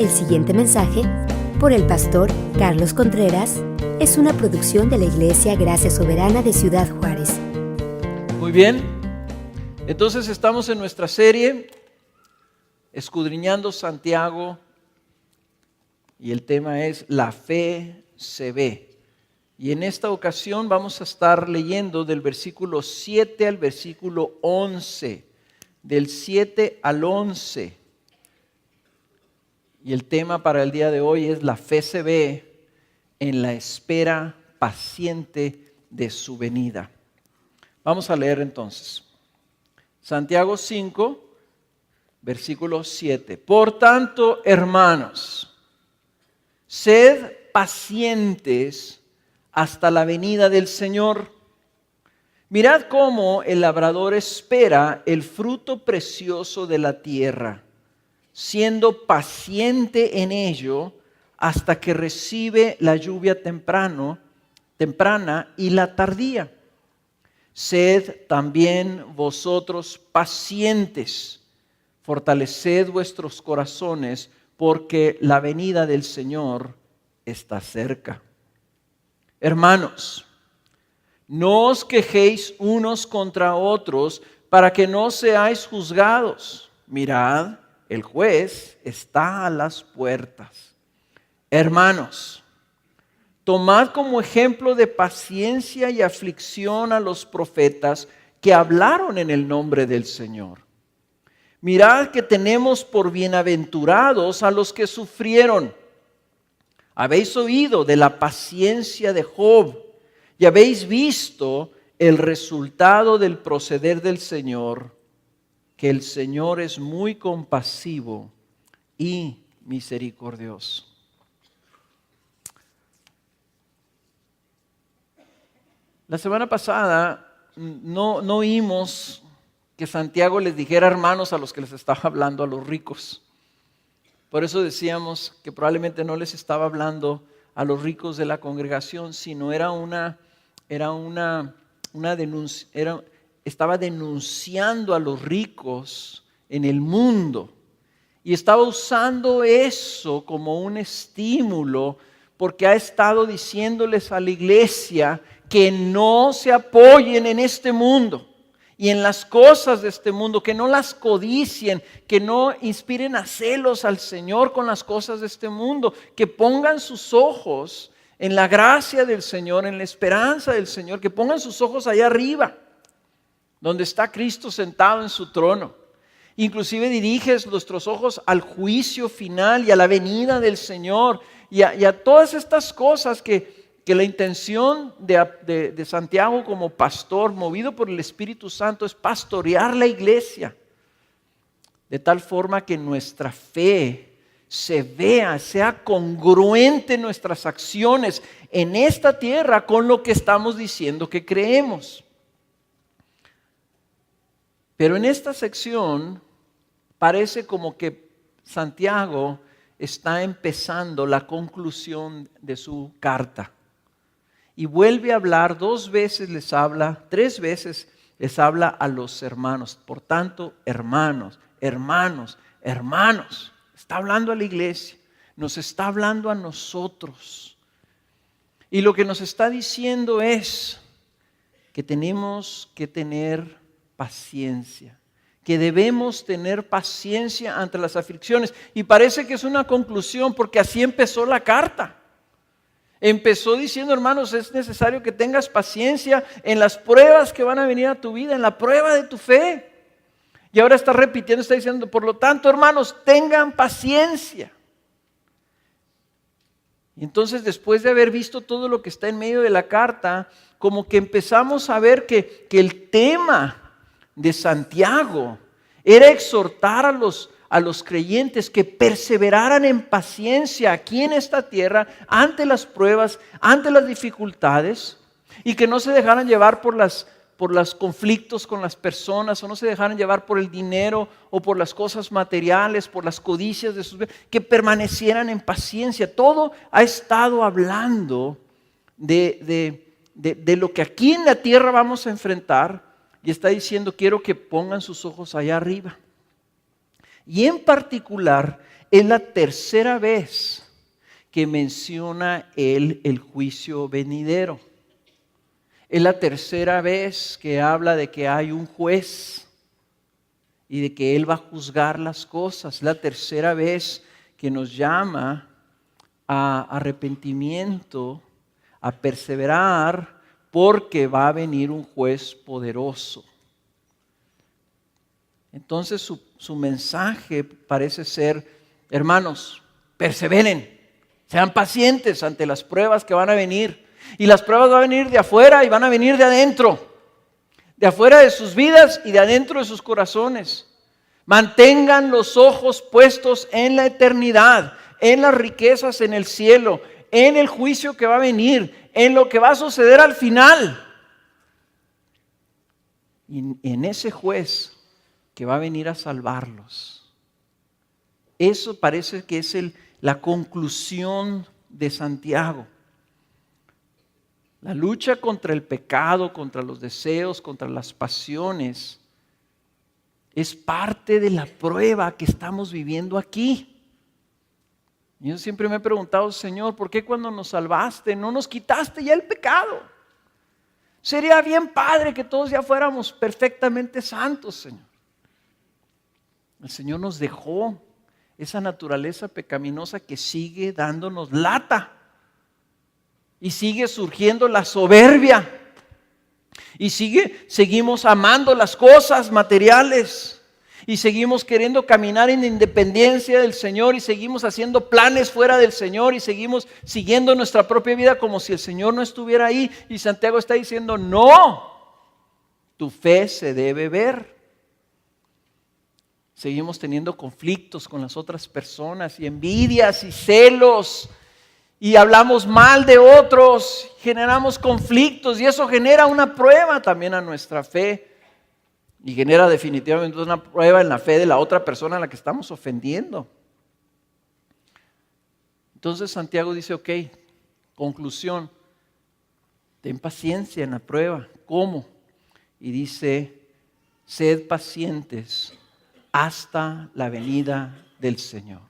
El siguiente mensaje, por el pastor Carlos Contreras, es una producción de la Iglesia Gracia Soberana de Ciudad Juárez. Muy bien, entonces estamos en nuestra serie Escudriñando Santiago y el tema es La fe se ve. Y en esta ocasión vamos a estar leyendo del versículo 7 al versículo 11, del 7 al 11. Y el tema para el día de hoy es La fe se ve en la espera paciente de su venida. Vamos a leer entonces. Santiago 5, versículo 7. Por tanto, hermanos, sed pacientes hasta la venida del Señor. Mirad cómo el labrador espera el fruto precioso de la tierra, siendo paciente en ello hasta que recibe la lluvia temprana y la tardía. Sed también vosotros pacientes, fortaleced vuestros corazones, porque la venida del Señor está cerca. Hermanos, no os quejéis unos contra otros para que no seáis juzgados. Mirad, el juez está a las puertas. Hermanos, tomad como ejemplo de paciencia y aflicción a los profetas que hablaron en el nombre del Señor. Mirad que tenemos por bienaventurados a los que sufrieron. Habéis oído de la paciencia de Job y habéis visto el resultado del proceder del Señor, que el Señor es muy compasivo y misericordioso. La semana pasada no oímos que Santiago les dijera hermanos a los que les estaba hablando, a los ricos. Por eso decíamos que probablemente no les estaba hablando a los ricos de la congregación, sino estaba denunciando a los ricos en el mundo. Y estaba usando eso como un estímulo, porque ha estado diciéndoles a la iglesia que no se apoyen en este mundo y en las cosas de este mundo, que no las codicien, que no inspiren a celos al Señor con las cosas de este mundo, que pongan sus ojos en la gracia del Señor, en la esperanza del Señor, que pongan sus ojos allá arriba, donde está Cristo sentado en su trono. Inclusive diriges nuestros ojos al juicio final y a la venida del Señor y a todas estas cosas que la intención de Santiago como pastor, movido por el Espíritu Santo, es pastorear la iglesia de tal forma que nuestra fe se vea, sea congruente en nuestras acciones en esta tierra con lo que estamos diciendo que creemos. Pero en esta sección parece como que Santiago está empezando la conclusión de su carta. Y vuelve a hablar, 2 veces les habla, 3 veces les habla a los hermanos. Por tanto, hermanos, hermanos, hermanos. Está hablando a la iglesia, nos está hablando a nosotros. Y lo que nos está diciendo es que tenemos que tener paciencia, que debemos tener paciencia ante las aflicciones. Y parece que es una conclusión porque así empezó la carta. Empezó diciendo, hermanos, es necesario que tengas paciencia en las pruebas que van a venir a tu vida, en la prueba de tu fe. Y ahora está repitiendo, está diciendo, por lo tanto, hermanos, tengan paciencia. Y entonces, después de haber visto todo lo que está en medio de la carta, como que empezamos a ver que el tema de Santiago era exhortar a los creyentes que perseveraran en paciencia aquí en esta tierra ante las pruebas, ante las dificultades, y que no se dejaran llevar por los conflictos con las personas, o no se dejaran llevar por el dinero o por las cosas materiales, por las codicias de sus vidas, que permanecieran en paciencia. Todo ha estado hablando de lo que aquí en la tierra vamos a enfrentar, y está diciendo, quiero que pongan sus ojos allá arriba. Y en particular, es la tercera vez que menciona él el juicio venidero. Es la tercera vez que habla de que hay un juez y de que él va a juzgar las cosas. Es la tercera vez que nos llama a arrepentimiento, a perseverar, porque va a venir un juez poderoso. Entonces su mensaje parece ser: hermanos, perseveren, sean pacientes ante las pruebas que van a venir. Y las pruebas van a venir de afuera y van a venir de adentro. De afuera de sus vidas y de adentro de sus corazones. Mantengan los ojos puestos en la eternidad, en las riquezas en el cielo, en el juicio que va a venir, en lo que va a suceder al final. Y en ese juez que va a venir a salvarlos. Eso parece que es la conclusión de Santiago. La lucha contra el pecado, contra los deseos, contra las pasiones, es parte de la prueba que estamos viviendo aquí. Yo siempre me he preguntado: Señor, ¿por qué cuando nos salvaste no nos quitaste ya el pecado? Sería bien padre que todos ya fuéramos perfectamente santos, Señor. El Señor nos dejó esa naturaleza pecaminosa que sigue dándonos lata. Y sigue surgiendo la soberbia. Y seguimos amando las cosas materiales. Y seguimos queriendo caminar en independencia del Señor. Y seguimos haciendo planes fuera del Señor. Y seguimos siguiendo nuestra propia vida como si el Señor no estuviera ahí. Y Santiago está diciendo: no, tu fe se debe ver. Seguimos teniendo conflictos con las otras personas y envidias y celos. Y hablamos mal de otros, generamos conflictos y eso genera una prueba también a nuestra fe. Y genera definitivamente una prueba en la fe de la otra persona a la que estamos ofendiendo. Entonces Santiago dice: ok, conclusión, ten paciencia en la prueba. ¿Cómo? Y dice: sed pacientes hasta la venida del Señor.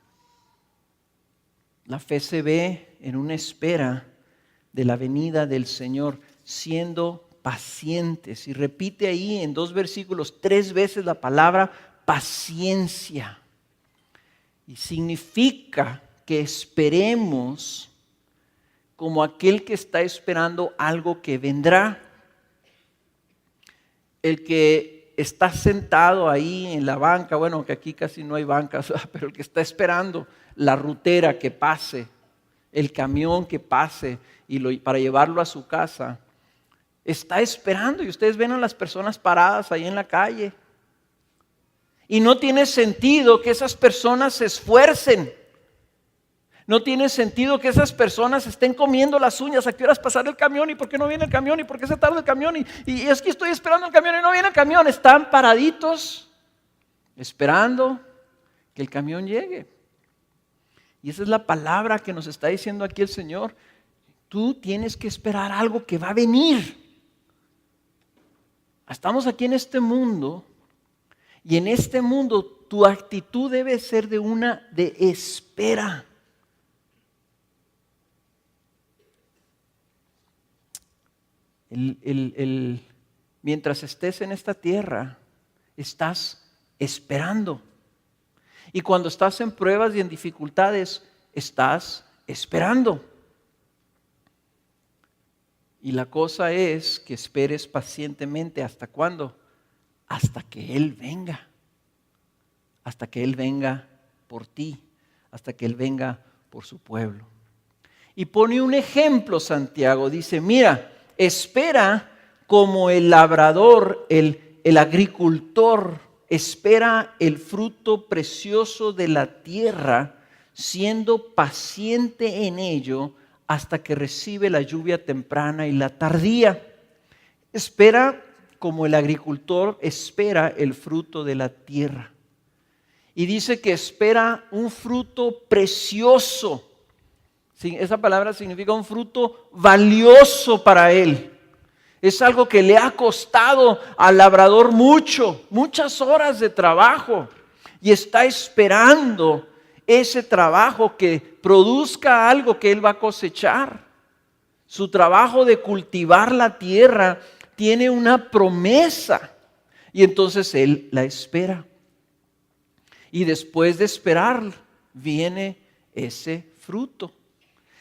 La fe se ve en una espera de la venida del Señor, siendo pacientes. Y repite ahí en 2 versículos 3 veces la palabra paciencia. Y significa que esperemos como aquel que está esperando algo que vendrá. El que está sentado ahí en la banca, bueno, que aquí casi no hay bancas, pero el que está esperando la rutera que pase, el camión que pase para llevarlo a su casa, está esperando. Y ustedes ven a las personas paradas ahí en la calle. Y no tiene sentido que esas personas se esfuercen. No tiene sentido que esas personas estén comiendo las uñas. ¿A qué horas pasará el camión? ¿Y por qué no viene el camión? ¿Y por qué se tarda el camión? Y es que estoy esperando el camión y no viene el camión. Están paraditos esperando que el camión llegue. Y esa es la palabra que nos está diciendo aquí el Señor. Tú tienes que esperar algo que va a venir. Estamos aquí en este mundo. Y en este mundo tu actitud debe ser de espera. Mientras estés en esta tierra, estás esperando. Y cuando estás en pruebas y en dificultades, estás esperando. Y la cosa es que esperes pacientemente. ¿Hasta cuándo? Hasta que Él venga. Hasta que Él venga por ti. Hasta que Él venga por su pueblo. Y pone un ejemplo Santiago. Dice: mira, espera como el labrador, el agricultor espera el fruto precioso de la tierra, siendo paciente en ello hasta que recibe la lluvia temprana y la tardía. Espera como el agricultor espera el fruto de la tierra. Y dice que espera un fruto precioso. Esa palabra significa un fruto valioso para él. Es algo que le ha costado al labrador muchas horas de trabajo. Y está esperando ese trabajo que produzca algo que él va a cosechar. Su trabajo de cultivar la tierra tiene una promesa y entonces él la espera. Y después de esperar viene ese fruto.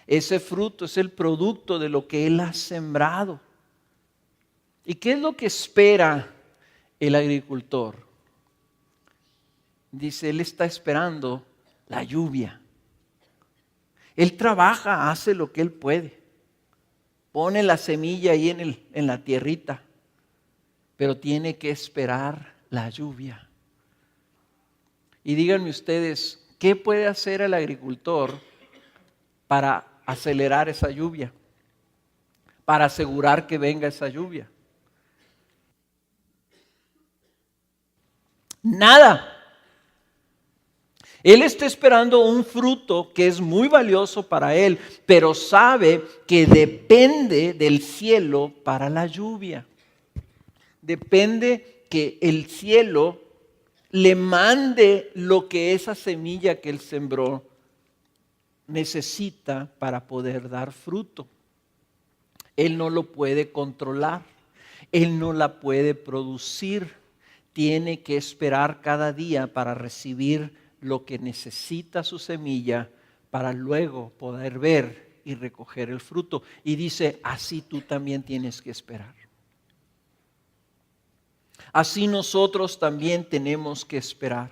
Ese fruto es el producto de lo que él ha sembrado. ¿Y qué es lo que espera el agricultor? Dice, él está esperando la lluvia. Él trabaja, hace lo que él puede. Pone la semilla ahí en la tierrita, pero tiene que esperar la lluvia. Y díganme ustedes, ¿qué puede hacer el agricultor para acelerar esa lluvia? Para asegurar que venga esa lluvia. Nada. Él está esperando un fruto que es muy valioso para él, pero sabe que depende del cielo para la lluvia. Depende que el cielo le mande lo que esa semilla que él sembró necesita para poder dar fruto. Él no lo puede controlar, él no la puede producir. Tiene que esperar cada día para recibir lo que necesita su semilla para luego poder ver y recoger el fruto. Y dice, así tú también tienes que esperar. Así nosotros también tenemos que esperar.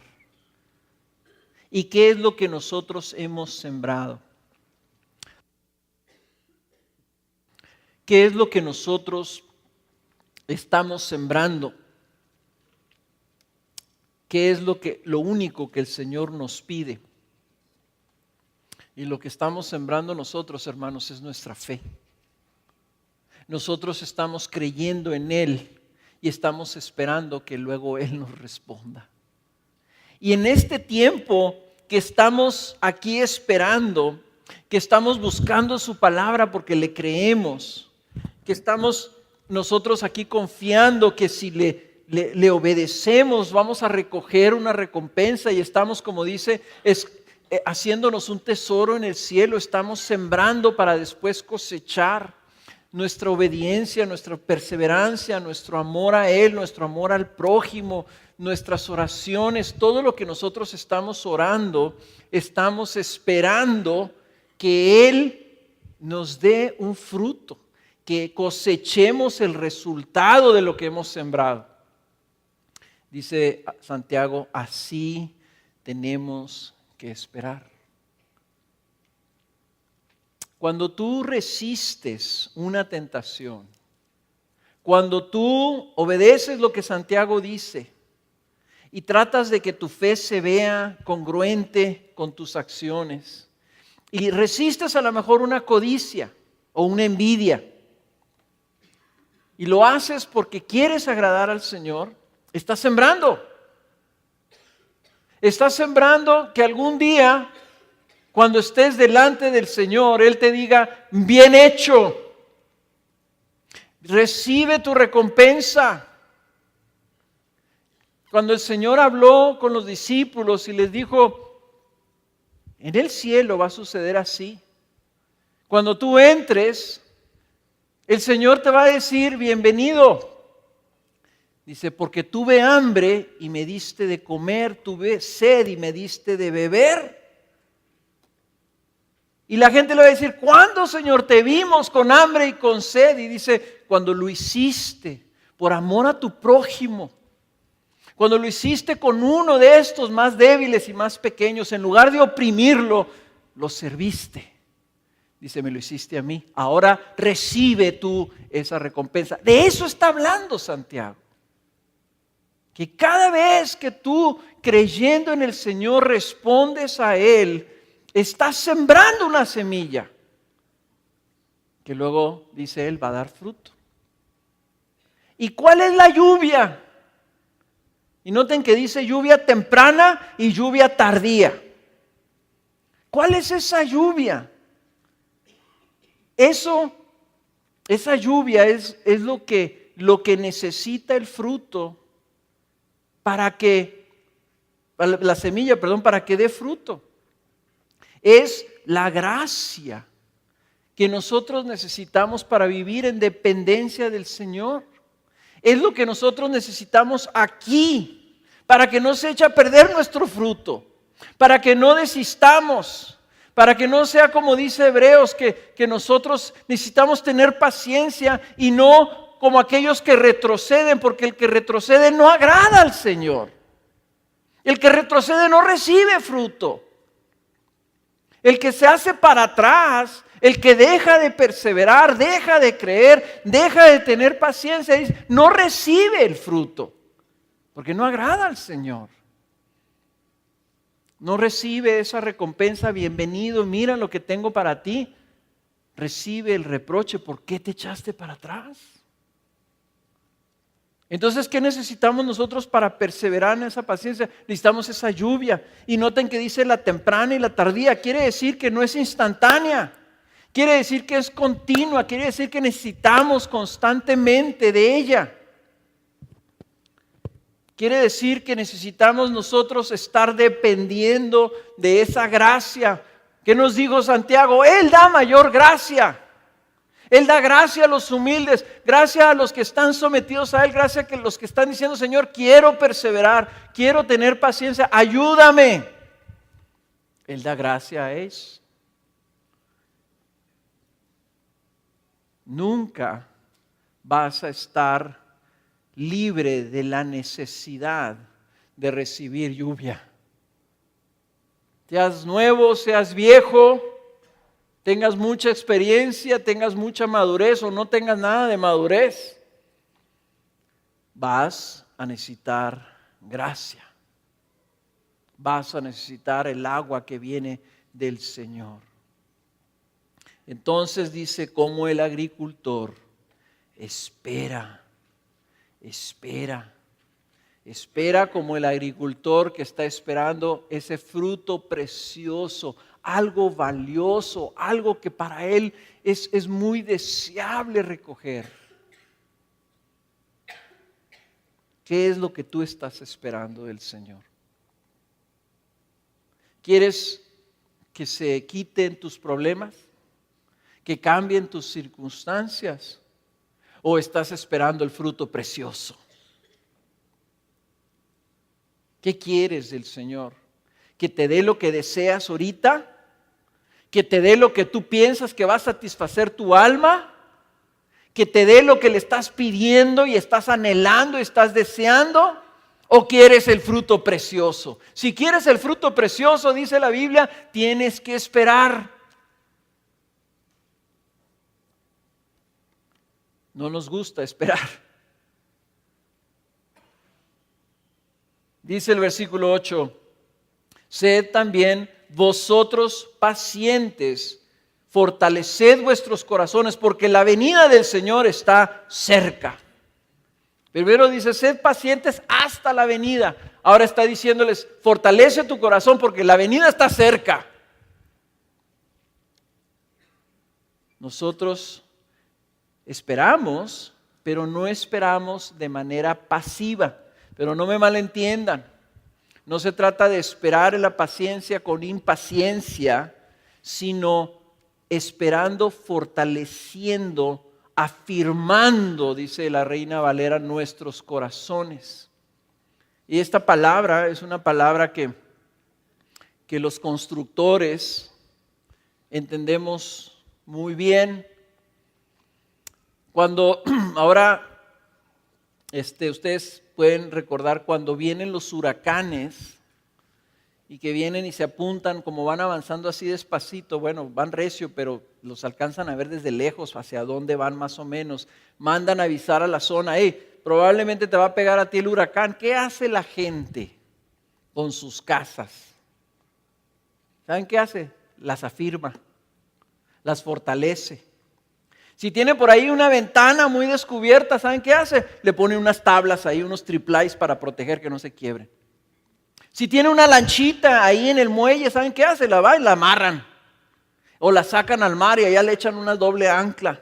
¿Y qué es lo que nosotros hemos sembrado? ¿Qué es lo que nosotros estamos sembrando? ¿Qué es lo único que el Señor nos pide? Y lo que estamos sembrando nosotros, hermanos, es nuestra fe. Nosotros estamos creyendo en Él y estamos esperando que luego Él nos responda. Y en este tiempo que estamos aquí esperando, que estamos buscando su palabra porque le creemos, que estamos nosotros aquí confiando que si le obedecemos, vamos a recoger una recompensa y estamos, como dice, haciéndonos un tesoro en el cielo, estamos sembrando para después cosechar. Nuestra obediencia, nuestra perseverancia, nuestro amor a Él, nuestro amor al prójimo, nuestras oraciones, todo lo que nosotros estamos orando, estamos esperando que Él nos dé un fruto, que cosechemos el resultado de lo que hemos sembrado. Dice Santiago, así tenemos que esperar. Cuando tú resistes una tentación, cuando tú obedeces lo que Santiago dice y tratas de que tu fe se vea congruente con tus acciones y resistes a lo mejor una codicia o una envidia y lo haces porque quieres agradar al Señor, estás sembrando. Estás sembrando que algún día, cuando estés delante del Señor, Él te diga, bien hecho, recibe tu recompensa. Cuando el Señor habló con los discípulos y les dijo, en el cielo va a suceder así. Cuando tú entres, el Señor te va a decir, bienvenido. Dice, porque tuve hambre y me diste de comer, tuve sed y me diste de beber. Y la gente le va a decir, ¿cuándo, Señor, te vimos con hambre y con sed? Y dice, cuando lo hiciste por amor a tu prójimo, cuando lo hiciste con uno de estos más débiles y más pequeños, en lugar de oprimirlo, lo serviste. Dice, me lo hiciste a mí, ahora recibe tú esa recompensa. De eso está hablando Santiago. Que cada vez que tú, creyendo en el Señor, respondes a Él, estás sembrando una semilla que luego, dice Él, va a dar fruto. ¿Y cuál es la lluvia? Y noten que dice lluvia temprana y lluvia tardía. ¿Cuál es esa lluvia? Esa lluvia es lo que necesita el fruto para que, la semilla, para que dé fruto. Es la gracia que nosotros necesitamos para vivir en dependencia del Señor. Es lo que nosotros necesitamos aquí, para que no se eche a perder nuestro fruto, para que no desistamos, para que no sea como dice Hebreos, que nosotros necesitamos tener paciencia y no como aquellos que retroceden, porque el que retrocede no agrada al Señor. El que retrocede no recibe fruto. El que se hace para atrás, el que deja de perseverar, deja de creer, deja de tener paciencia, no recibe el fruto, porque no agrada al Señor. No recibe esa recompensa, bienvenido, mira lo que tengo para ti. Recibe el reproche, ¿por qué te echaste para atrás? Entonces, ¿qué necesitamos nosotros para perseverar en esa paciencia? Necesitamos esa lluvia. Y noten que dice la temprana y la tardía. Quiere decir que no es instantánea. Quiere decir que es continua. Quiere decir que necesitamos constantemente de ella. Quiere decir que necesitamos nosotros estar dependiendo de esa gracia. ¿Qué nos dijo Santiago? Él da mayor gracia. Él da gracia a los humildes, gracia a los que están sometidos a Él, gracia a los que están diciendo, Señor, quiero perseverar, quiero tener paciencia, ayúdame. Él da gracia a ellos. Nunca vas a estar libre de la necesidad de recibir lluvia. Seas nuevo, seas viejo, tengas mucha experiencia, tengas mucha madurez o no tengas nada de madurez, vas a necesitar gracia. Vas a necesitar el agua que viene del Señor. Entonces dice, como el agricultor espera como el agricultor que está esperando ese fruto precioso, algo valioso, algo que para él es muy deseable recoger. ¿Qué es lo que tú estás esperando del Señor? ¿Quieres que se quiten tus problemas? ¿Que cambien tus circunstancias? ¿O estás esperando el fruto precioso? ¿Qué quieres del Señor? ¿Que te dé lo que deseas ahorita? ¿Que te dé lo que tú piensas que va a satisfacer tu alma? ¿Que te dé lo que le estás pidiendo y estás anhelando y estás deseando? ¿O quieres el fruto precioso? Si quieres el fruto precioso, dice la Biblia, tienes que esperar. No nos gusta esperar. Dice el versículo 8, sed también vosotros pacientes, fortaleced vuestros corazones, porque la venida del Señor está cerca. Primero dice, sed pacientes hasta la venida. Ahora está diciéndoles, fortalece tu corazón porque la venida está cerca. Nosotros esperamos, pero no esperamos de manera pasiva. Pero no me malentiendan, no se trata de esperar en la paciencia con impaciencia, sino esperando, fortaleciendo, afirmando, dice la Reina Valera, nuestros corazones. Y esta palabra es una palabra que los constructores entendemos muy bien. Cuando ahora ustedes pueden recordar cuando vienen los huracanes y que vienen y se apuntan como van avanzando así despacito, bueno, van recio, pero los alcanzan a ver desde lejos hacia dónde van más o menos. Mandan a avisar a la zona, probablemente te va a pegar a ti el huracán. ¿Qué hace la gente con sus casas? ¿Saben qué hace? Las afirma, las fortalece. Si tiene por ahí una ventana muy descubierta, ¿saben qué hace? Le pone unas tablas ahí, unos triplais para proteger que no se quiebre. Si tiene una lanchita ahí en el muelle, ¿saben qué hace? La va y la amarran. O la sacan al mar y allá le echan una doble ancla.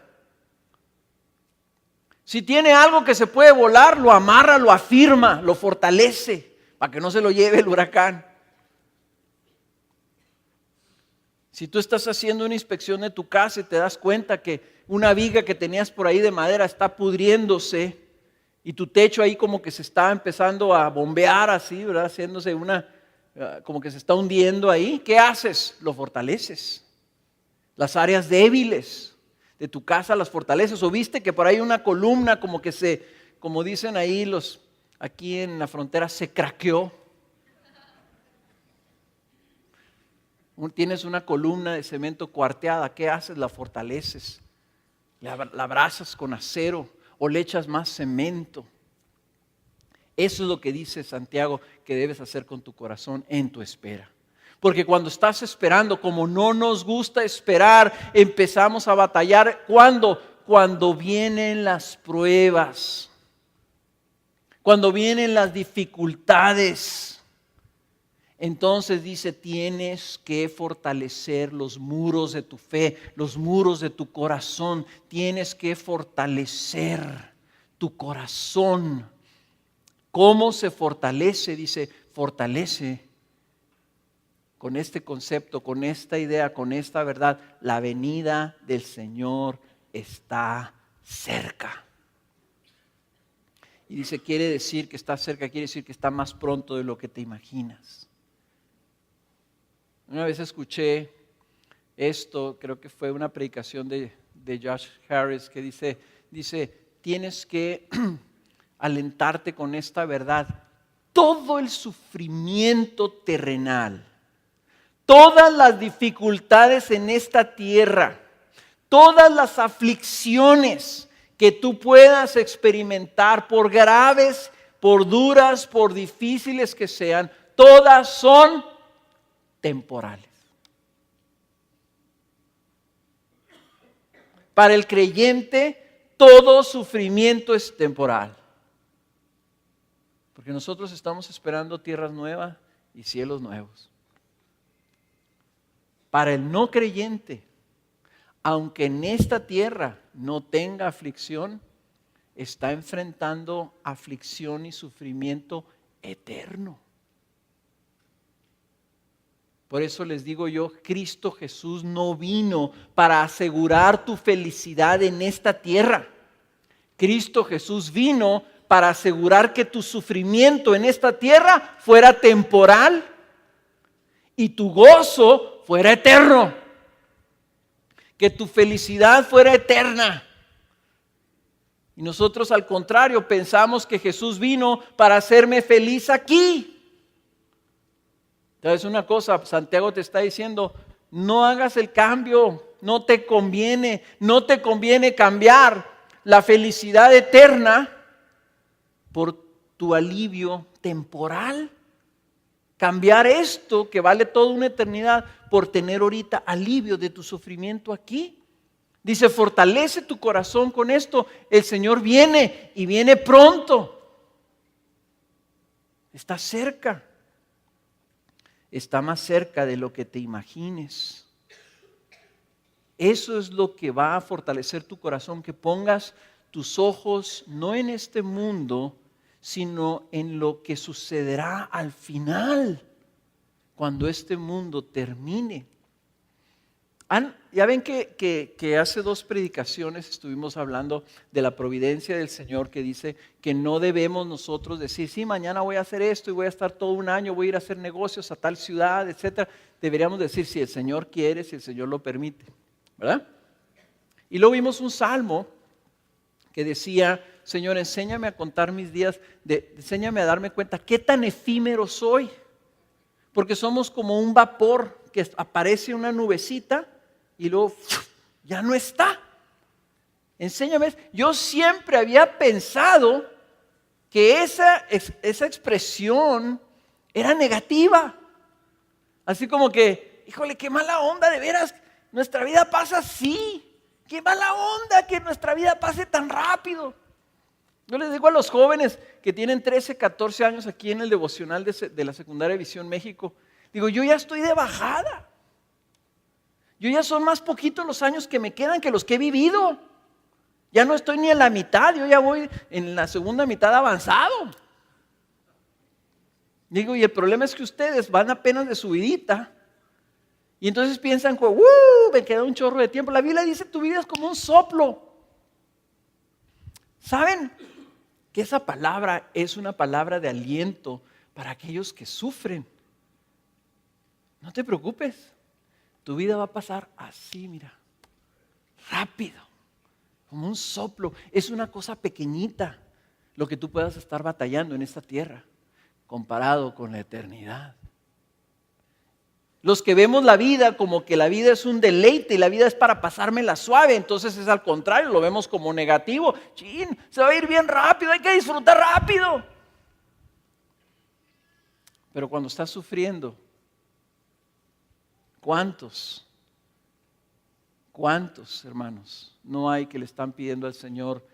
Si tiene algo que se puede volar, lo amarra, lo afirma, lo fortalece para que no se lo lleve el huracán. Si tú estás haciendo una inspección de tu casa y te das cuenta que una viga que tenías por ahí de madera está pudriéndose y tu techo ahí como que se está empezando a bombear así, ¿verdad? Haciéndose como que se está hundiendo ahí, ¿qué haces? Lo fortaleces. Las áreas débiles de tu casa las fortaleces. O viste que por ahí una columna como como dicen ahí aquí en la frontera, se craqueó. Tienes una columna de cemento cuarteada, ¿qué haces? La fortaleces, la abrazas con acero o le echas más cemento. Eso es lo que dice Santiago que debes hacer con tu corazón en tu espera. Porque cuando estás esperando, como no nos gusta esperar, empezamos a batallar. ¿Cuándo? Cuando vienen las pruebas, cuando vienen las dificultades. Entonces dice, tienes que fortalecer los muros de tu fe, los muros de tu corazón. Tienes que fortalecer tu corazón. ¿Cómo se fortalece? Dice, fortalece con este concepto, con esta idea, con esta verdad. La venida del Señor está cerca. Y dice, quiere decir que está cerca, quiere decir que está más pronto de lo que te imaginas. Una vez escuché esto, creo que fue una predicación de Josh Harris, que dice, tienes que alentarte con esta verdad. Todo el sufrimiento terrenal, todas las dificultades en esta tierra, todas las aflicciones que tú puedas experimentar, por graves, por duras, por difíciles que sean, todas son temporales. Para el creyente, todo sufrimiento es temporal. Porque nosotros estamos esperando tierras nuevas y cielos nuevos. Para el no creyente, aunque en esta tierra no tenga aflicción, está enfrentando aflicción y sufrimiento eterno. Por eso les digo yo, Cristo Jesús no vino para asegurar tu felicidad en esta tierra. Cristo Jesús vino para asegurar que tu sufrimiento en esta tierra fuera temporal y tu gozo fuera eterno. Que tu felicidad fuera eterna. Y nosotros al contrario pensamos que Jesús vino para hacerme feliz aquí. ¿Sabes una cosa? Santiago te está diciendo, no hagas el cambio, no te conviene cambiar la felicidad eterna por tu alivio temporal. Cambiar esto que vale toda una eternidad por tener ahorita alivio de tu sufrimiento aquí. Dice, fortalece tu corazón con esto. El Señor viene y viene pronto. Está cerca. Está más cerca de lo que te imagines. Eso es lo que va a fortalecer tu corazón, que pongas tus ojos no en este mundo, sino en lo que sucederá al final, cuando este mundo termine. Ya ven que hace 2 predicaciones estuvimos hablando de la providencia del Señor, que dice que no debemos nosotros decir, sí, mañana voy a hacer esto y voy a estar todo un año, voy a ir a hacer negocios a tal ciudad, etc. Deberíamos decir si el Señor quiere, si el Señor lo permite, ¿verdad? Y luego vimos un salmo que decía, Señor, enséñame a contar mis días, enséñame a darme cuenta qué tan efímero soy, porque somos como un vapor que aparece una nubecita y luego ya no está. Enséñame. Yo siempre había pensado que esa expresión era negativa. Así como que, híjole, qué mala onda, de veras, nuestra vida pasa así. Qué mala onda que nuestra vida pase tan rápido. Yo les digo a los jóvenes que tienen 13, 14 años aquí en el devocional de la Secundaria Visión México, digo, yo ya estoy de bajada. Yo ya son más poquitos los años que me quedan que los que he vivido. Ya no estoy ni en la mitad, yo ya voy en la segunda mitad avanzado. Digo, y el problema es que ustedes van apenas de subidita Y entonces piensan, me queda un chorro de tiempo. La Biblia dice, tu vida es como un soplo. ¿Saben que esa palabra es una palabra de aliento para aquellos que sufren? No te preocupes, tu vida va a pasar así, mira, rápido, como un soplo. Es una cosa pequeñita lo que tú puedas estar batallando en esta tierra, comparado con la eternidad. Los que vemos la vida como que la vida es un deleite y la vida es para pasármela suave, entonces es al contrario, lo vemos como negativo. Chin, se va a ir bien rápido, hay que disfrutar rápido. Pero cuando estás sufriendo, ¿cuántos hermanos no hay que le están pidiendo al Señor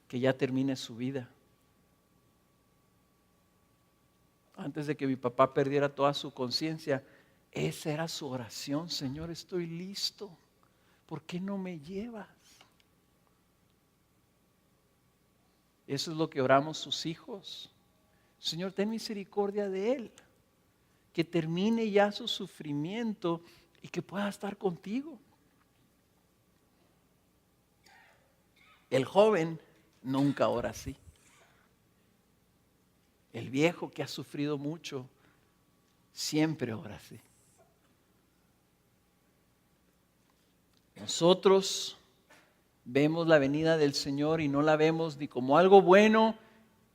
que ya termine su vida? Antes de que mi papá perdiera toda su conciencia, esa era su oración: Señor, estoy listo, ¿por qué no me llevas? Eso es lo que oramos sus hijos. Señor, ten misericordia de él, que termine ya su sufrimiento y que pueda estar contigo. El joven nunca ora así. El viejo que ha sufrido mucho siempre ora así. Nosotros vemos la venida del Señor y no la vemos ni como algo bueno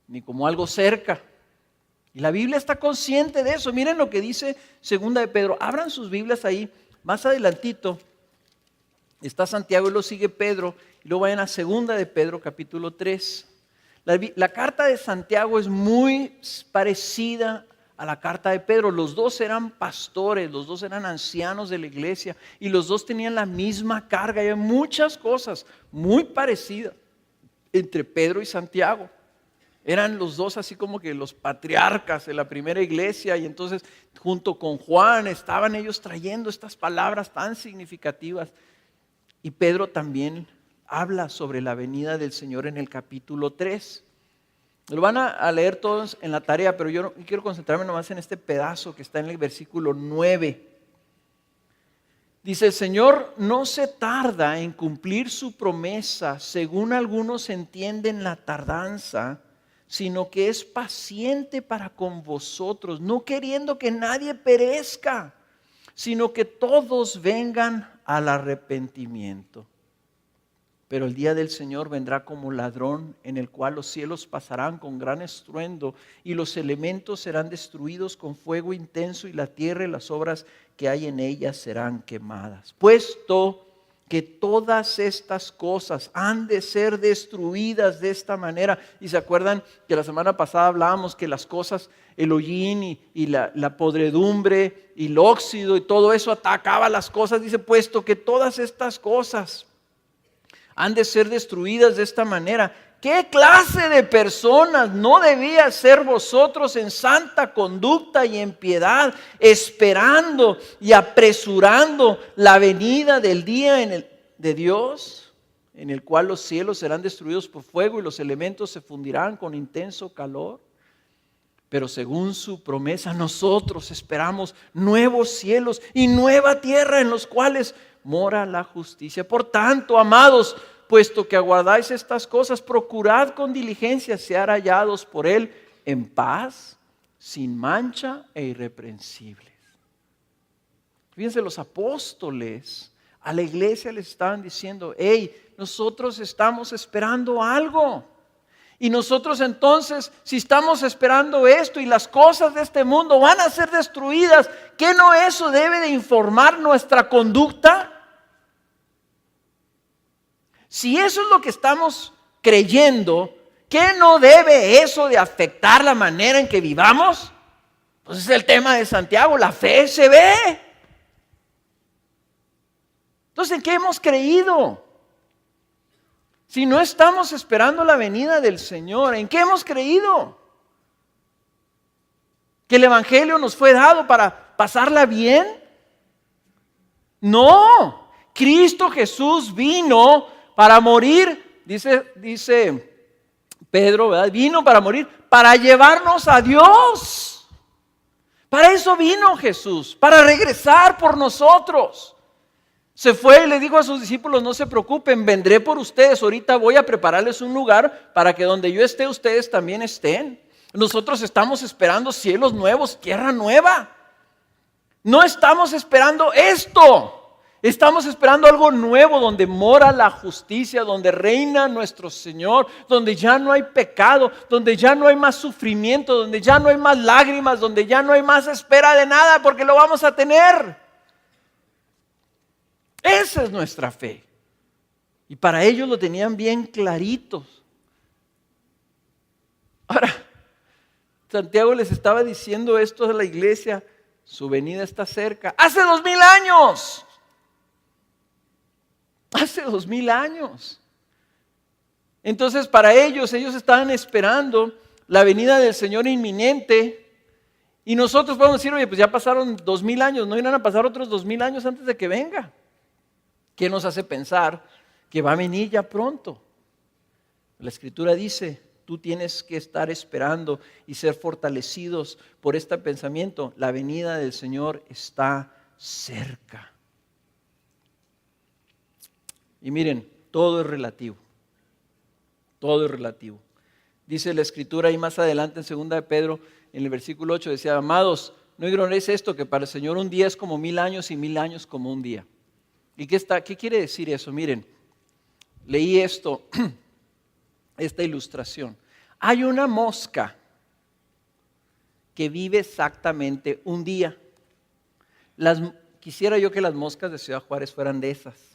ni como algo cerca. Y la Biblia está consciente de eso. Miren lo que dice 2 de Pedro. Abran sus Biblias ahí. Más adelantito está Santiago y lo sigue Pedro. Y luego vayan a 2 de Pedro capítulo 3. La carta de Santiago es muy parecida a la carta de Pedro. Los dos eran pastores, los dos eran ancianos de la iglesia y los dos tenían la misma carga. Hay muchas cosas muy parecidas entre Pedro y Santiago. Eran los dos así como que los patriarcas de la primera iglesia, y entonces junto con Juan estaban ellos trayendo estas palabras tan significativas. Y Pedro también habla sobre la venida del Señor en el capítulo 3. Lo van a leer todos en la tarea, pero yo quiero concentrarme nomás en este pedazo que está en el versículo 9. Dice: el Señor no se tarda en cumplir su promesa, según algunos entienden la tardanza, sino que es paciente para con vosotros, no queriendo que nadie perezca, sino que todos vengan al arrepentimiento. Pero el día del Señor vendrá como ladrón, en el cual los cielos pasarán con gran estruendo y los elementos serán destruidos con fuego intenso, y la tierra y las obras que hay en ella serán quemadas. Puesto que todas estas cosas han de ser destruidas de esta manera. Y se acuerdan que la semana pasada hablábamos que las cosas, el hollín y la podredumbre y el óxido y todo eso atacaba las cosas. Dice: puesto que todas estas cosas han de ser destruidas de esta manera, ¿qué clase de personas no debía ser vosotros en santa conducta y en piedad, esperando y apresurando la venida del día de Dios, en el cual los cielos serán destruidos por fuego y los elementos se fundirán con intenso calor? Pero según su promesa, nosotros esperamos nuevos cielos y nueva tierra en los cuales mora la justicia. Por tanto, amados, puesto que aguardáis estas cosas, procurad con diligencia ser hallados por Él en paz, sin mancha e irreprensibles. Fíjense, los apóstoles a la iglesia les estaban diciendo: hey, nosotros estamos esperando algo. Y nosotros entonces, si estamos esperando esto y las cosas de este mundo van a ser destruidas, ¿qué no eso debe de informar nuestra conducta? Si eso es lo que estamos creyendo, ¿qué no debe eso de afectar la manera en que vivamos? Pues es el tema de Santiago, la fe se ve. Entonces, ¿en qué hemos creído? Si no estamos esperando la venida del Señor, ¿en qué hemos creído? ¿Que el Evangelio nos fue dado para pasarla bien? No, Cristo Jesús vino para morir, dice Pedro, ¿verdad? Vino para morir, para llevarnos a Dios, Para eso vino Jesús, para regresar por nosotros. Se fue y le dijo a sus discípulos, no se preocupen, vendré por ustedes. Ahorita voy a prepararles un lugar para que donde yo esté, ustedes también estén. Nosotros estamos esperando cielos nuevos, tierra nueva. No estamos esperando esto. Estamos esperando algo nuevo donde mora la justicia, donde reina nuestro Señor, donde ya no hay pecado, donde ya no hay más sufrimiento, donde ya no hay más lágrimas, donde ya no hay más espera de nada porque lo vamos a tener. Esa es nuestra fe. Y para ellos lo tenían bien claritos. Ahora, Santiago les estaba diciendo esto a la iglesia, su venida está cerca. ¡Hace 2000 años! Hace 2000 años. Entonces para ellos estaban esperando la venida del Señor inminente. Y nosotros podemos decir, oye, pues ya pasaron 2000 años, ¿no irán a pasar otros 2000 años antes de que venga? ¿Qué nos hace pensar que va a venir ya pronto? La Escritura dice, tú tienes que estar esperando y ser fortalecidos por este pensamiento. La venida del Señor está cerca. Y miren, todo es relativo. Todo es relativo. Dice la Escritura ahí más adelante en 2 de Pedro, en el versículo 8, decía, amados, no ignoréis esto, que para el Señor un día es como 1000 años y 1000 años como un día. ¿Y qué quiere decir eso? Miren, leí esto, esta ilustración. Hay una mosca que vive exactamente un día. Quisiera yo que las moscas de Ciudad Juárez fueran de esas.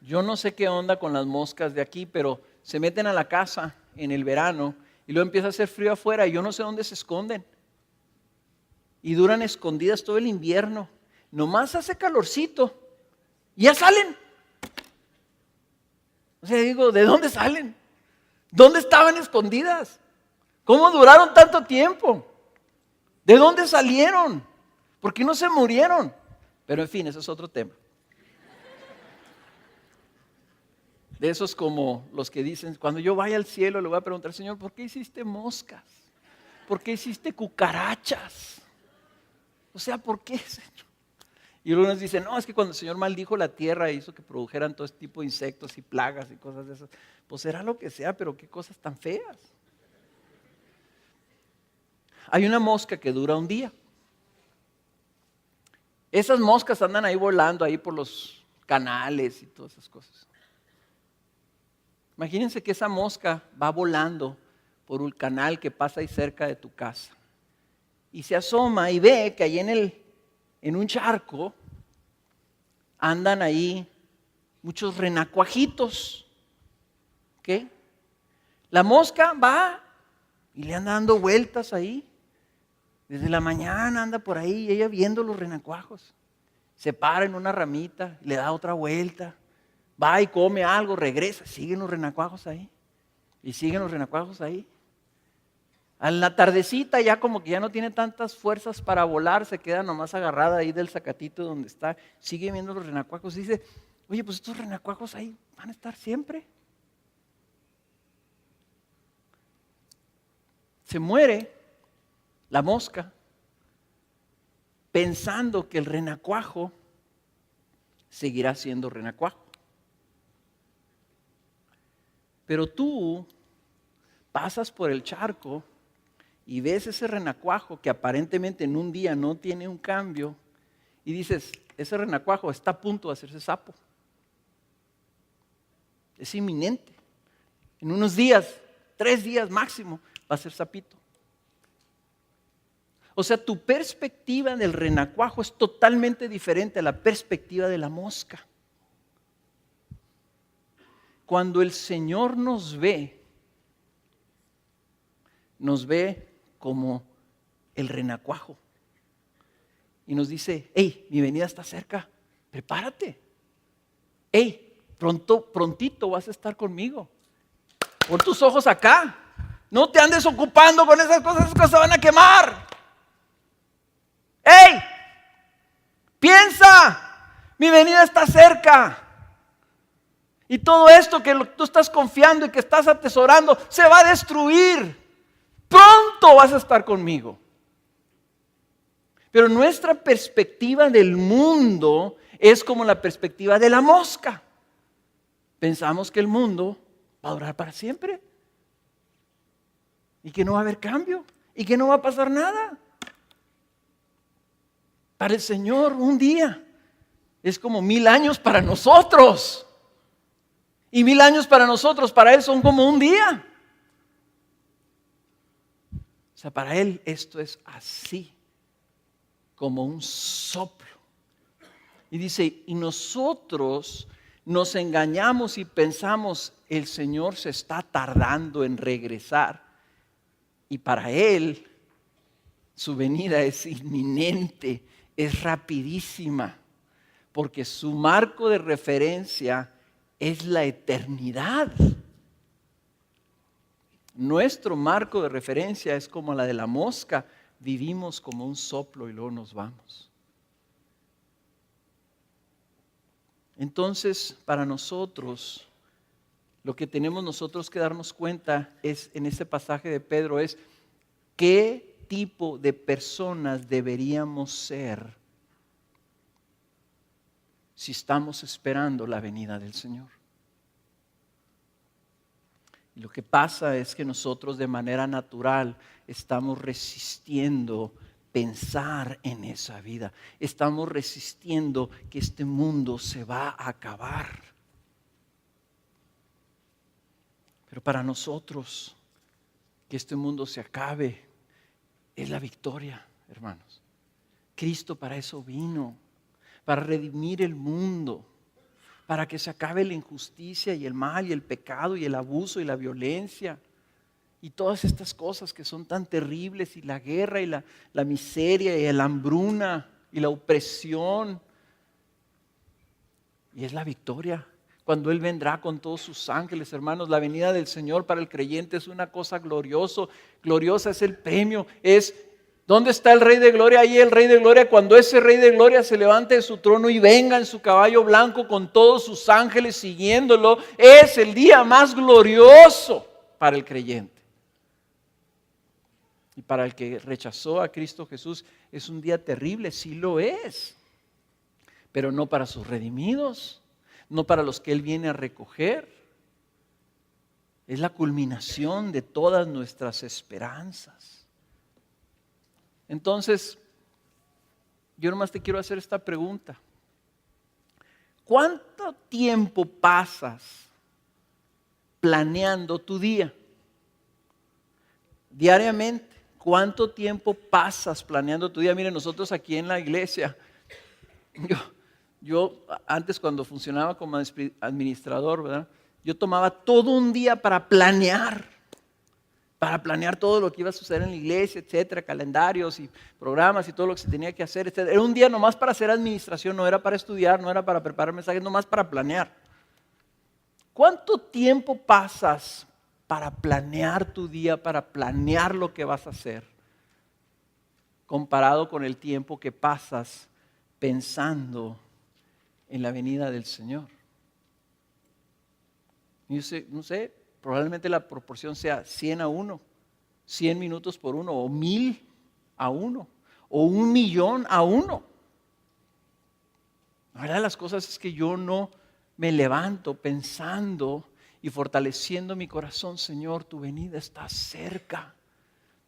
Yo no sé qué onda con las moscas de aquí, pero se meten a la casa en el verano y luego empieza a hacer frío afuera y yo no sé dónde se esconden. Y duran escondidas todo el invierno. Nomás hace calorcito y ya salen. O sea, digo, ¿de dónde salen? ¿Dónde estaban escondidas? ¿Cómo duraron tanto tiempo? ¿De dónde salieron? ¿Por qué no se murieron? Pero en fin, eso es otro tema. De esos como los que dicen, cuando yo vaya al cielo le voy a preguntar, Señor, ¿por qué hiciste moscas? ¿Por qué hiciste cucarachas? O sea, ¿por qué, Señor? Y algunos dicen, no, es que cuando el Señor maldijo la tierra e hizo que produjeran todo este tipo de insectos y plagas y cosas de esas. Pues será lo que sea, pero qué cosas tan feas. Hay una mosca que dura un día. Esas moscas andan ahí volando ahí por los canales y todas esas cosas. Imagínense que esa mosca va volando por un canal que pasa ahí cerca de tu casa. Y se asoma y ve que ahí en un charco andan ahí muchos renacuajitos. ¿Ok? La mosca va y le anda dando vueltas ahí. Desde la mañana anda por ahí y ella viendo los renacuajos. Se para en una ramita, le da otra vuelta. Va y come algo, regresa, siguen los renacuajos ahí. Y siguen los renacuajos ahí. A la tardecita ya como que ya no tiene tantas fuerzas para volar, se queda nomás agarrada ahí del zacatito donde está, sigue viendo los renacuajos y dice, oye, pues estos renacuajos ahí van a estar siempre. Se muere la mosca pensando que el renacuajo seguirá siendo renacuajo. Pero tú pasas por el charco y ves ese renacuajo que aparentemente en un día no tiene un cambio y dices, ese renacuajo está a punto de hacerse sapo. Es inminente. En unos días, 3 días máximo, va a ser sapito. O sea, tu perspectiva del renacuajo es totalmente diferente a la perspectiva de la mosca. Cuando el Señor nos ve como el renacuajo y nos dice, hey, mi venida está cerca, prepárate. Hey, prontito vas a estar conmigo. Pon tus ojos acá. No te andes ocupando con esas cosas se van a quemar. Hey, piensa, mi venida está cerca. Y todo esto que tú estás confiando y que estás atesorando se va a destruir. pronto vas a estar conmigo. Pero nuestra perspectiva del mundo es como la perspectiva de la mosca. Pensamos que el mundo va a durar para siempre y que no va a haber cambio y que no va a pasar nada. Para el Señor un día es como 1000 años para nosotros. Y 1000 años para nosotros, para Él son como un día. O sea, para Él esto es así, como un soplo. Y dice, y nosotros nos engañamos y pensamos, el Señor se está tardando en regresar. Y para Él, su venida es inminente, es rapidísima, porque su marco de referencia es la eternidad. Nuestro marco de referencia es como la de la mosca, vivimos como un soplo y luego nos vamos. Entonces, para nosotros, lo que tenemos nosotros que darnos cuenta es, en este pasaje de Pedro, es qué tipo de personas deberíamos ser si estamos esperando la venida del Señor. Y lo que pasa es que nosotros de manera natural estamos resistiendo pensar en esa vida. Estamos resistiendo que este mundo se va a acabar. Pero para nosotros, que este mundo se acabe es la victoria, hermanos. Cristo para eso vino, para redimir el mundo, para que se acabe la injusticia y el mal y el pecado y el abuso y la violencia y todas estas cosas que son tan terribles, y la guerra y la miseria y la hambruna y la opresión. Y es la victoria cuando Él vendrá con todos sus ángeles, hermanos. La venida del Señor para el creyente es una cosa gloriosa es el premio, es ¿dónde está el Rey de Gloria? Ahí el Rey de Gloria, cuando ese Rey de Gloria se levante de su trono y venga en su caballo blanco con todos sus ángeles siguiéndolo, es el día más glorioso para el creyente. Y para el que rechazó a Cristo Jesús es un día terrible, sí lo es, pero no para sus redimidos, no para los que Él viene a recoger. Es la culminación de todas nuestras esperanzas. Entonces, yo nomás te quiero hacer esta pregunta. ¿Cuánto tiempo pasas planeando tu día? Diariamente, ¿cuánto tiempo pasas planeando tu día? Miren, nosotros aquí en la iglesia, yo antes cuando funcionaba como administrador, ¿verdad? Yo tomaba todo un día para planear todo lo que iba a suceder en la iglesia, etcétera, calendarios y programas y todo lo que se tenía que hacer, etcétera. Era un día nomás para hacer administración, no era para estudiar, no era para preparar mensajes, nomás para planear. ¿Cuánto tiempo pasas para planear tu día, para planear lo que vas a hacer, comparado con el tiempo que pasas pensando en la venida del Señor? Yo sé, no sé, probablemente la proporción sea 100-1, 100 minutos por uno, o 1000 a 1, o 1,000,000 a 1. La verdad de las cosas es que yo no me levanto pensando y fortaleciendo mi corazón, Señor, tu venida está cerca.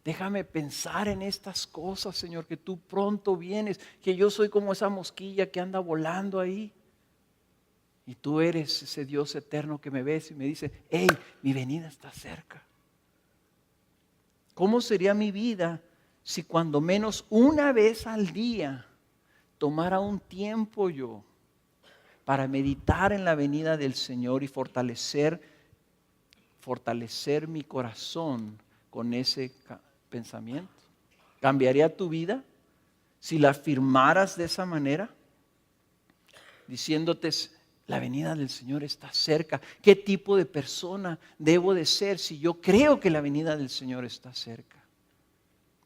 Déjame pensar en estas cosas, Señor, que tú pronto vienes, que yo soy como esa mosquilla que anda volando ahí. Y tú eres ese Dios eterno que me ves y me dice, hey, mi venida está cerca. ¿Cómo sería mi vida si cuando menos una vez al día tomara un tiempo yo para meditar en la venida del Señor y fortalecer mi corazón con ese pensamiento? ¿Cambiaría tu vida si la afirmaras de esa manera? Diciéndote, la venida del Señor está cerca. ¿Qué tipo de persona debo de ser si yo creo que la venida del Señor está cerca?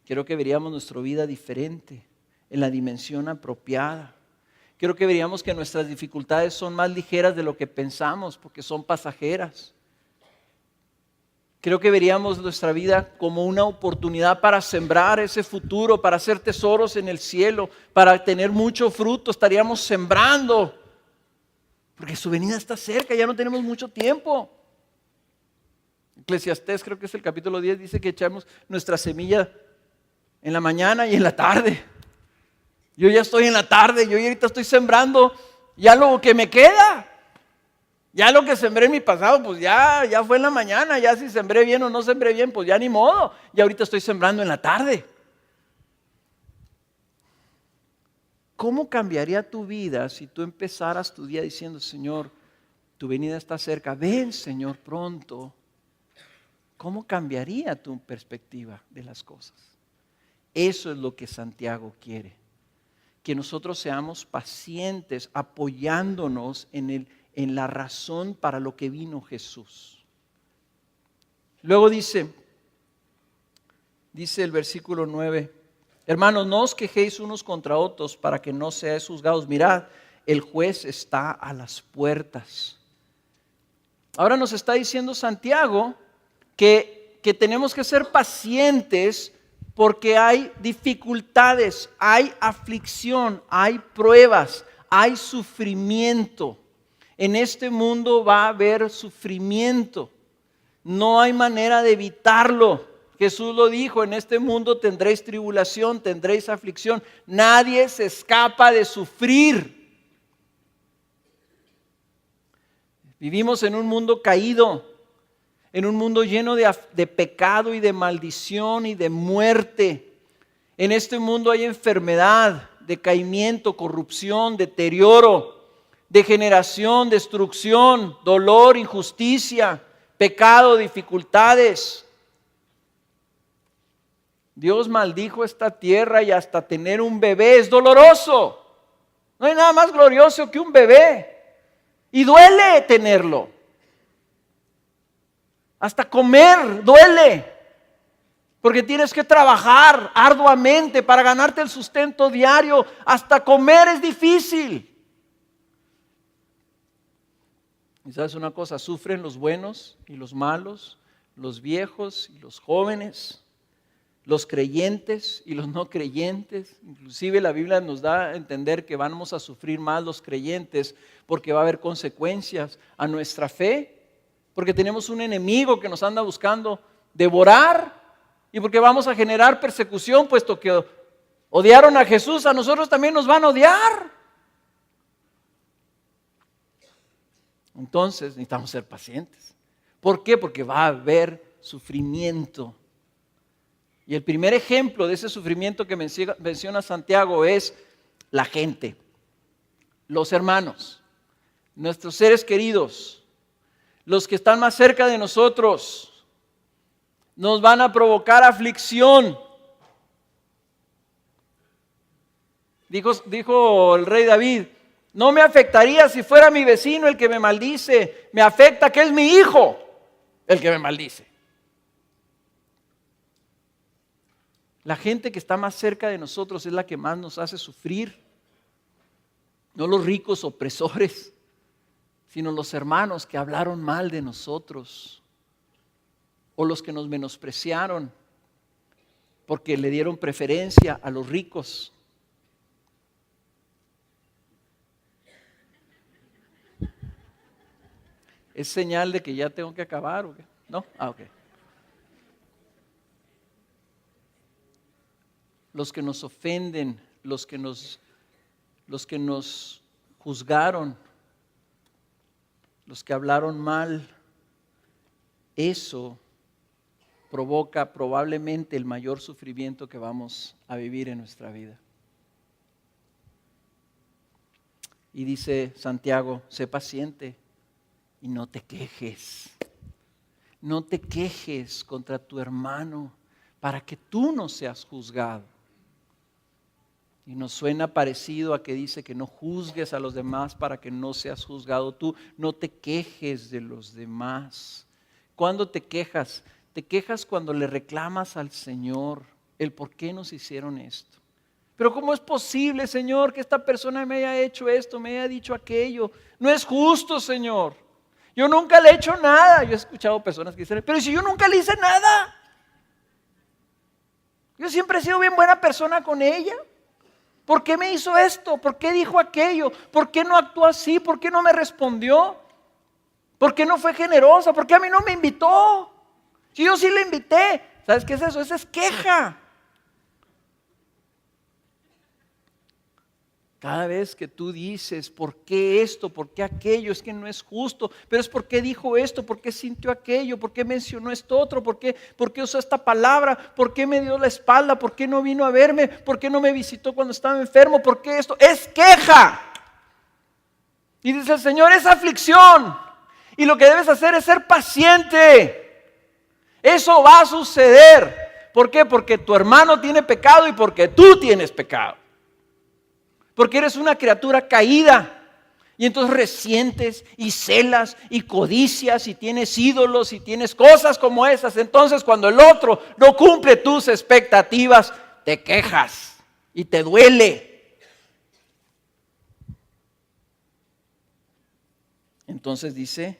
Quiero que veríamos nuestra vida diferente, en la dimensión apropiada. Quiero que veríamos que nuestras dificultades son más ligeras de lo que pensamos, porque son pasajeras. Creo que veríamos nuestra vida como una oportunidad para sembrar ese futuro, para hacer tesoros en el cielo, para tener mucho fruto. Estaríamos sembrando, porque su venida está cerca, ya no tenemos mucho tiempo. Eclesiastés, creo que es el capítulo 10, dice que echamos nuestra semilla en la mañana y en la tarde. Yo ya estoy en la tarde, yo ahorita estoy sembrando ya lo que me queda. Ya lo que sembré en mi pasado, pues ya fue en la mañana. Ya si sembré bien o no sembré bien, pues ya ni modo. Y ahorita estoy sembrando en la tarde. ¿Cómo cambiaría tu vida si tú empezaras tu día diciendo: Señor, tu venida está cerca, ven Señor pronto? ¿Cómo cambiaría tu perspectiva de las cosas? Eso es lo que Santiago quiere. Que nosotros seamos pacientes, apoyándonos en la razón para lo que vino Jesús. Luego dice el versículo 9: hermanos, no os quejéis unos contra otros para que no seáis juzgados. Mirad, el juez está a las puertas. Ahora nos está diciendo Santiago que tenemos que ser pacientes porque hay dificultades, hay aflicción, hay pruebas, hay sufrimiento. En este mundo va a haber sufrimiento. No hay manera de evitarlo. Jesús lo dijo: en este mundo tendréis tribulación, tendréis aflicción. Nadie se escapa de sufrir. Vivimos en un mundo caído, en un mundo lleno de pecado y de maldición y de muerte. En este mundo hay enfermedad, decaimiento, corrupción, deterioro, degeneración, destrucción, dolor, injusticia, pecado, dificultades. Dios maldijo esta tierra y hasta tener un bebé es doloroso. No hay nada más glorioso que un bebé. Y duele tenerlo. Hasta comer duele. Porque tienes que trabajar arduamente para ganarte el sustento diario. Hasta comer es difícil. Y sabes una cosa, sufren los buenos y los malos, los viejos y los jóvenes, los creyentes y los no creyentes. Inclusive la Biblia nos da a entender que vamos a sufrir más los creyentes porque va a haber consecuencias a nuestra fe, porque tenemos un enemigo que nos anda buscando devorar y porque vamos a generar persecución, puesto que odiaron a Jesús, a nosotros también nos van a odiar. Entonces necesitamos ser pacientes. ¿Por qué? Porque va a haber sufrimiento. Y el primer ejemplo de ese sufrimiento que menciona Santiago es la gente, los hermanos, nuestros seres queridos, los que están más cerca de nosotros. Nos van a provocar aflicción. Dijo el rey David: no me afectaría si fuera mi vecino el que me maldice, me afecta que es mi hijo el que me maldice. La gente que está más cerca de nosotros es la que más nos hace sufrir. No los ricos opresores, sino los hermanos que hablaron mal de nosotros, o los que nos menospreciaron porque le dieron preferencia a los ricos. ¿Es señal de que ya tengo que acabar o qué? ¿No? Ok. Los que nos ofenden, los que nos juzgaron, los que hablaron mal, eso provoca probablemente el mayor sufrimiento que vamos a vivir en nuestra vida. Y dice Santiago: sé paciente y no te quejes. No te quejes contra tu hermano para que tú no seas juzgado. Y nos suena parecido a que dice que no juzgues a los demás para que no seas juzgado tú. No te quejes de los demás. ¿Cuándo te quejas? Te quejas cuando le reclamas al Señor el por qué nos hicieron esto. Pero ¿cómo es posible, Señor, que esta persona me haya hecho esto, me haya dicho aquello? No es justo, Señor. Yo nunca le he hecho nada. Yo he escuchado personas que dicen, pero si yo nunca le hice nada. Yo siempre he sido bien buena persona con ella. ¿Por qué me hizo esto? ¿Por qué dijo aquello? ¿Por qué no actuó así? ¿Por qué no me respondió? ¿Por qué no fue generosa? ¿Por qué a mí no me invitó? Si yo sí le invité. ¿Sabes qué es eso? Esa es queja. Cada vez que tú dices, ¿por qué esto? ¿Por qué aquello? Es que no es justo. Pero es ¿por qué dijo esto? ¿Por qué sintió aquello? ¿Por qué mencionó esto otro? ¿Por qué usó esta palabra? ¿Por qué me dio la espalda? ¿Por qué no vino a verme? ¿Por qué no me visitó cuando estaba enfermo? ¿Por qué esto? Es queja. Y dice el Señor, es aflicción. Y lo que debes hacer es ser paciente. Eso va a suceder. ¿Por qué? Porque tu hermano tiene pecado y porque tú tienes pecado. Porque eres una criatura caída. Y entonces resientes y celas y codicias y tienes ídolos y tienes cosas como esas. Entonces cuando el otro no cumple tus expectativas, te quejas y te duele. Entonces dice,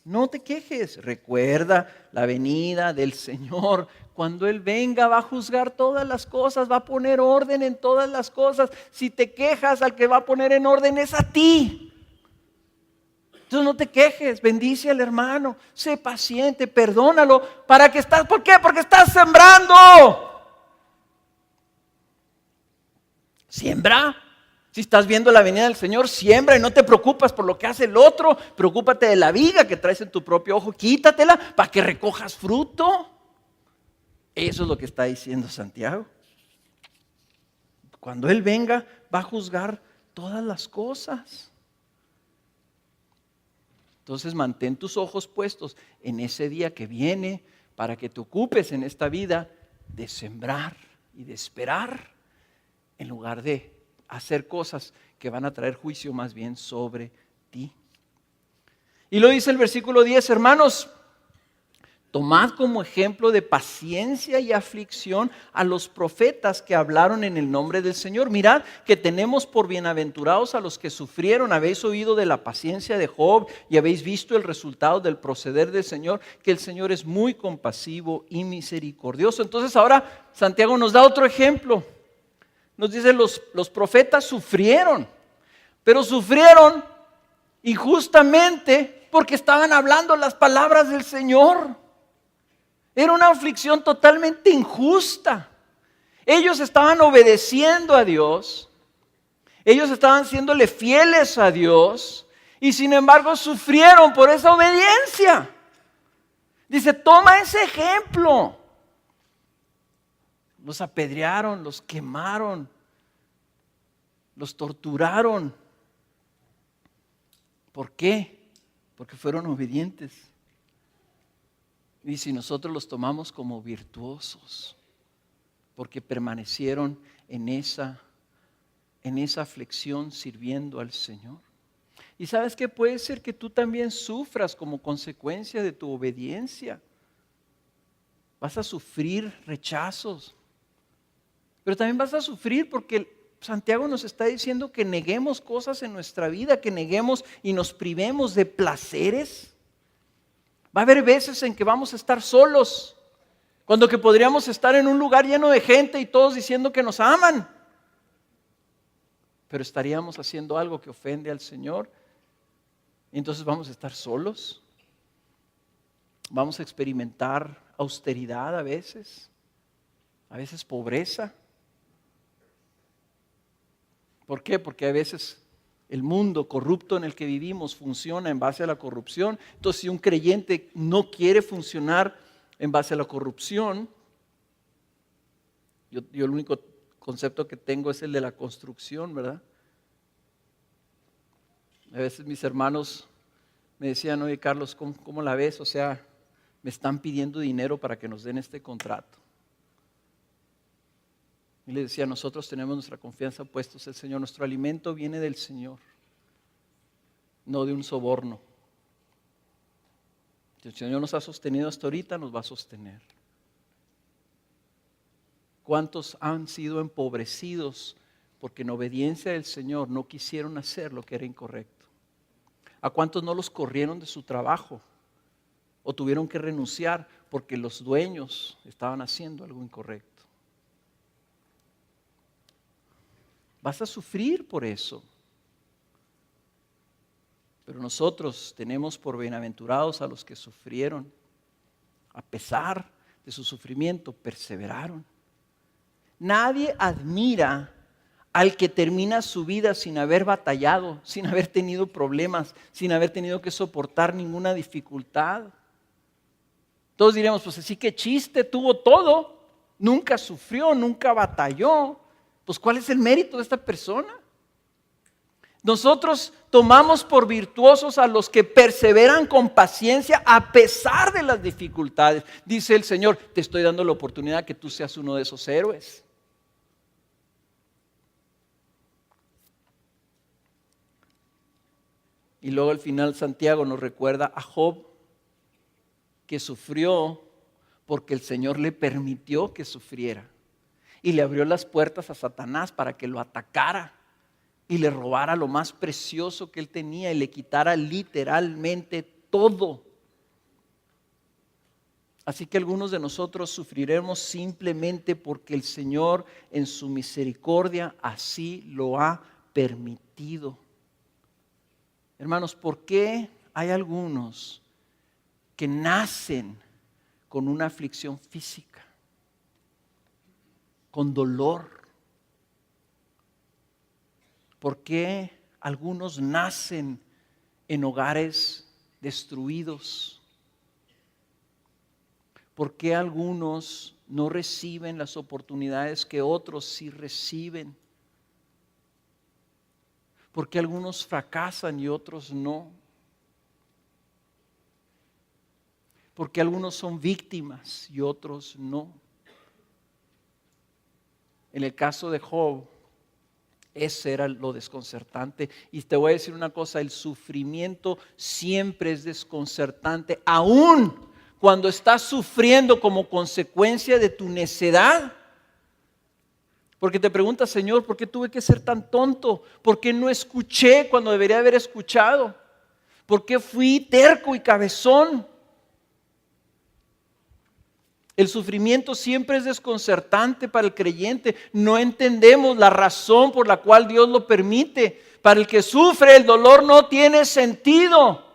no te quejes, recuerda la venida del Señor. Cuando Él venga va a juzgar todas las cosas, va a poner orden en todas las cosas. Si te quejas, al que va a poner en orden es a ti. Entonces no te quejes, bendice al hermano, sé paciente, perdónalo. ¿Para qué estás? ¿Por qué? Porque estás sembrando. Siembra. Si estás viendo la venida del Señor, siembra y no te preocupas por lo que hace el otro. Preocúpate de la viga que traes en tu propio ojo, quítatela para que recojas fruto. Eso es lo que está diciendo Santiago. Cuando Él venga, va a juzgar todas las cosas. Entonces mantén tus ojos puestos en ese día que viene para que te ocupes en esta vida de sembrar y de esperar en lugar de hacer cosas que van a traer juicio más bien sobre ti. Y lo dice el versículo 10, hermanos, tomad como ejemplo de paciencia y aflicción a los profetas que hablaron en el nombre del Señor. Mirad que tenemos por bienaventurados a los que sufrieron. Habéis oído de la paciencia de Job y habéis visto el resultado del proceder del Señor, que el Señor es muy compasivo y misericordioso. Entonces ahora Santiago nos da otro ejemplo. Nos dice los profetas sufrieron, pero sufrieron injustamente porque estaban hablando las palabras del Señor. Era una aflicción totalmente injusta. Ellos estaban obedeciendo a Dios, ellos estaban siéndole fieles a Dios y sin embargo sufrieron por esa obediencia. Dice, toma ese ejemplo. Los apedrearon, los quemaron, los torturaron. ¿Por qué? Porque fueron obedientes. Y si nosotros los tomamos como virtuosos, porque permanecieron en esa aflicción sirviendo al Señor. Y sabes que puede ser que tú también sufras como consecuencia de tu obediencia. Vas a sufrir rechazos. Pero también vas a sufrir porque Santiago nos está diciendo que neguemos cosas en nuestra vida, que neguemos y nos privemos de placeres. Va a haber veces en que vamos a estar solos, cuando que podríamos estar en un lugar lleno de gente y todos diciendo que nos aman. Pero estaríamos haciendo algo que ofende al Señor. Y entonces vamos a estar solos. Vamos a experimentar austeridad a veces pobreza. ¿Por qué? Porque a veces el mundo corrupto en el que vivimos funciona en base a la corrupción. Entonces, si un creyente no quiere funcionar en base a la corrupción, yo el único concepto que tengo es el de la construcción, ¿verdad? A veces mis hermanos me decían, oye Carlos, ¿cómo la ves? O sea, me están pidiendo dinero para que nos den este contrato. Y le decía, nosotros tenemos nuestra confianza puestos en el Señor. Nuestro alimento viene del Señor, no de un soborno. Si el Señor nos ha sostenido hasta ahorita, nos va a sostener. ¿Cuántos han sido empobrecidos porque en obediencia del Señor no quisieron hacer lo que era incorrecto? ¿A cuántos no los corrieron de su trabajo o tuvieron que renunciar porque los dueños estaban haciendo algo incorrecto? Vas a sufrir por eso. Pero nosotros tenemos por bienaventurados a los que sufrieron. A pesar de su sufrimiento, perseveraron. Nadie admira al que termina su vida sin haber batallado, sin haber tenido problemas, sin haber tenido que soportar ninguna dificultad. Todos diremos, pues así que chiste, tuvo todo, nunca sufrió, nunca batalló. Pues ¿cuál es el mérito de esta persona? Nosotros tomamos por virtuosos a los que perseveran con paciencia a pesar de las dificultades. Dice el Señor, te estoy dando la oportunidad que tú seas uno de esos héroes. Y luego al final Santiago nos recuerda a Job, que sufrió porque el Señor le permitió que sufriera. Y le abrió las puertas a Satanás para que lo atacara y le robara lo más precioso que él tenía y le quitara literalmente todo. Así que algunos de nosotros sufriremos simplemente porque el Señor en su misericordia así lo ha permitido. Hermanos, ¿por qué hay algunos que nacen con una aflicción física, con dolor? ¿Por qué algunos nacen en hogares destruidos? ¿Por qué algunos no reciben las oportunidades que otros sí reciben? ¿Por qué algunos fracasan y otros no? ¿Por qué algunos son víctimas y otros no? En el caso de Job, ese era lo desconcertante. Y te voy a decir una cosa, el sufrimiento siempre es desconcertante, aún cuando estás sufriendo como consecuencia de tu necedad. Porque te preguntas, Señor, ¿por qué tuve que ser tan tonto? ¿Por qué no escuché cuando debería haber escuchado? ¿Por qué fui terco y cabezón? El sufrimiento siempre es desconcertante para el creyente. No entendemos la razón por la cual Dios lo permite. Para el que sufre, el dolor no tiene sentido.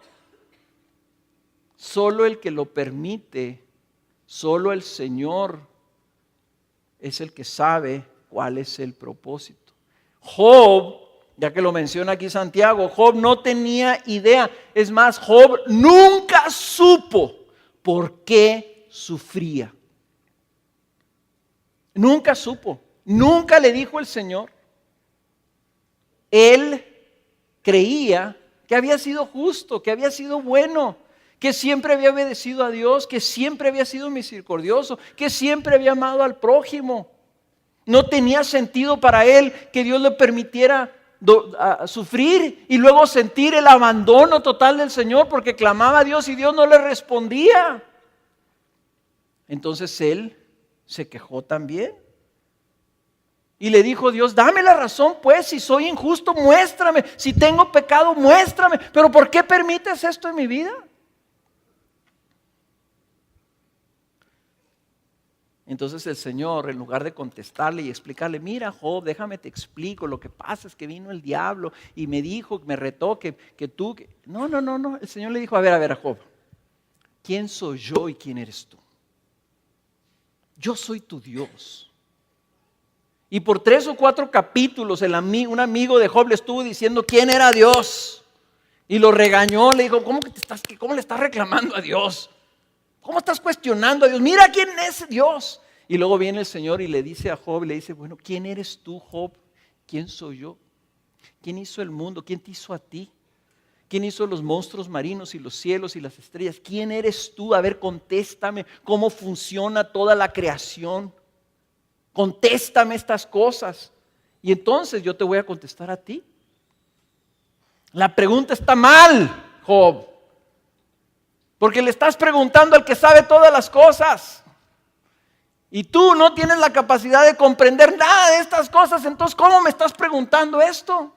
Solo el que lo permite, solo el Señor es el que sabe cuál es el propósito. Job, ya que lo menciona aquí Santiago, Job no tenía idea. Es más, Job nunca supo por qué sufría. Nunca supo, nunca le dijo el Señor. Él creía que había sido justo, que había sido bueno, que siempre había obedecido a Dios, que siempre había sido misericordioso, que siempre había amado al prójimo. No tenía sentido para él que Dios le permitiera sufrir y luego sentir el abandono total del Señor porque clamaba a Dios y Dios no le respondía. Entonces él se quejó también y le dijo: Dios, dame la razón pues, si soy injusto muéstrame, si tengo pecado muéstrame, pero ¿por qué permites esto en mi vida? Entonces el Señor, en lugar de contestarle y explicarle: mira Job, déjame te explico, lo que pasa es que vino el diablo y me dijo, me retó que tú... No, el Señor le dijo: a ver Job, ¿quién soy yo y quién eres tú? Yo soy tu Dios. Y por 3 o 4 capítulos un amigo de Job le estuvo diciendo quién era Dios. Y lo regañó, le dijo: ¿cómo le estás reclamando a Dios? ¿Cómo estás cuestionando a Dios? Mira quién es Dios. Y luego viene el Señor y le dice a Job, le dice: bueno, ¿quién eres tú, Job? ¿Quién soy yo? ¿Quién hizo el mundo? ¿Quién te hizo a ti? ¿Quién hizo los monstruos marinos y los cielos y las estrellas? ¿Quién eres tú? A ver, contéstame cómo funciona toda la creación. Contéstame estas cosas. Y entonces yo te voy a contestar a ti. La pregunta está mal, Job. Porque le estás preguntando al que sabe todas las cosas. Y tú no tienes la capacidad de comprender nada de estas cosas. Entonces, ¿cómo me estás preguntando esto?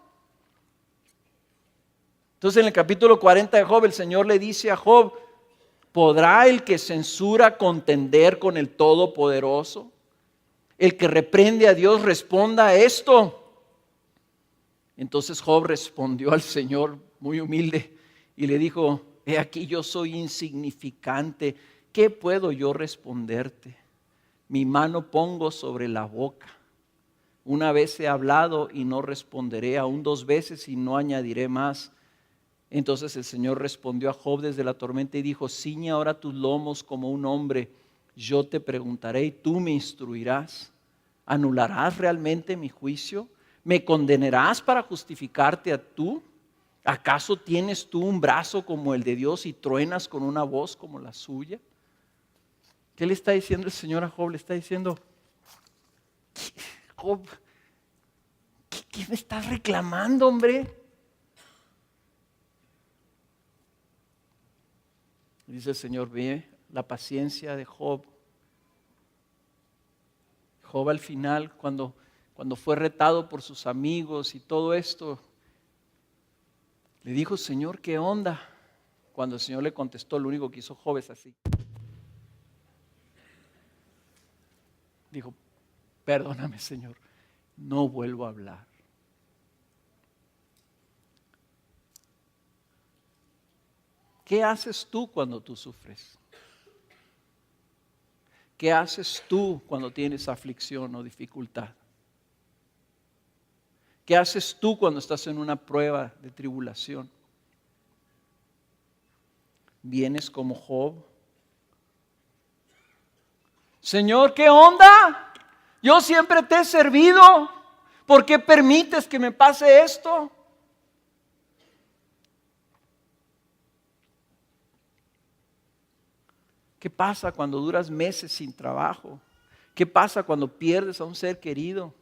Entonces en el capítulo 40 de Job, el Señor le dice a Job: ¿podrá el que censura contender con el Todopoderoso? El que reprende a Dios responda a esto. Entonces Job respondió al Señor muy humilde y le dijo: he aquí, yo soy insignificante, ¿qué puedo yo responderte? Mi mano pongo sobre la boca. Una vez he hablado y no responderé, aún 2 veces y no añadiré más. Entonces el Señor respondió a Job desde la tormenta y dijo: ciñe ahora tus lomos como un hombre. Yo te preguntaré y tú me instruirás. ¿Anularás realmente mi juicio? ¿Me condenarás para justificarte a tú? ¿Acaso tienes tú un brazo como el de Dios y truenas con una voz como la suya? ¿Qué le está diciendo el Señor a Job? Le está diciendo: Job, ¿qué me estás reclamando, hombre? Dice el Señor: ve la paciencia de Job. Job al final, cuando fue retado por sus amigos y todo esto, le dijo: Señor, ¿qué onda? Cuando el Señor le contestó, lo único que hizo Job es así. Dijo: perdóname, Señor, no vuelvo a hablar. ¿Qué haces tú cuando tú sufres? ¿Qué haces tú cuando tienes aflicción o dificultad? ¿Qué haces tú cuando estás en una prueba de tribulación? ¿Vienes como Job? Señor, ¿qué onda? Yo siempre te he servido. ¿Por qué permites que me pase esto? ¿Qué pasa cuando duras meses sin trabajo? ¿Qué pasa cuando pierdes a un ser querido?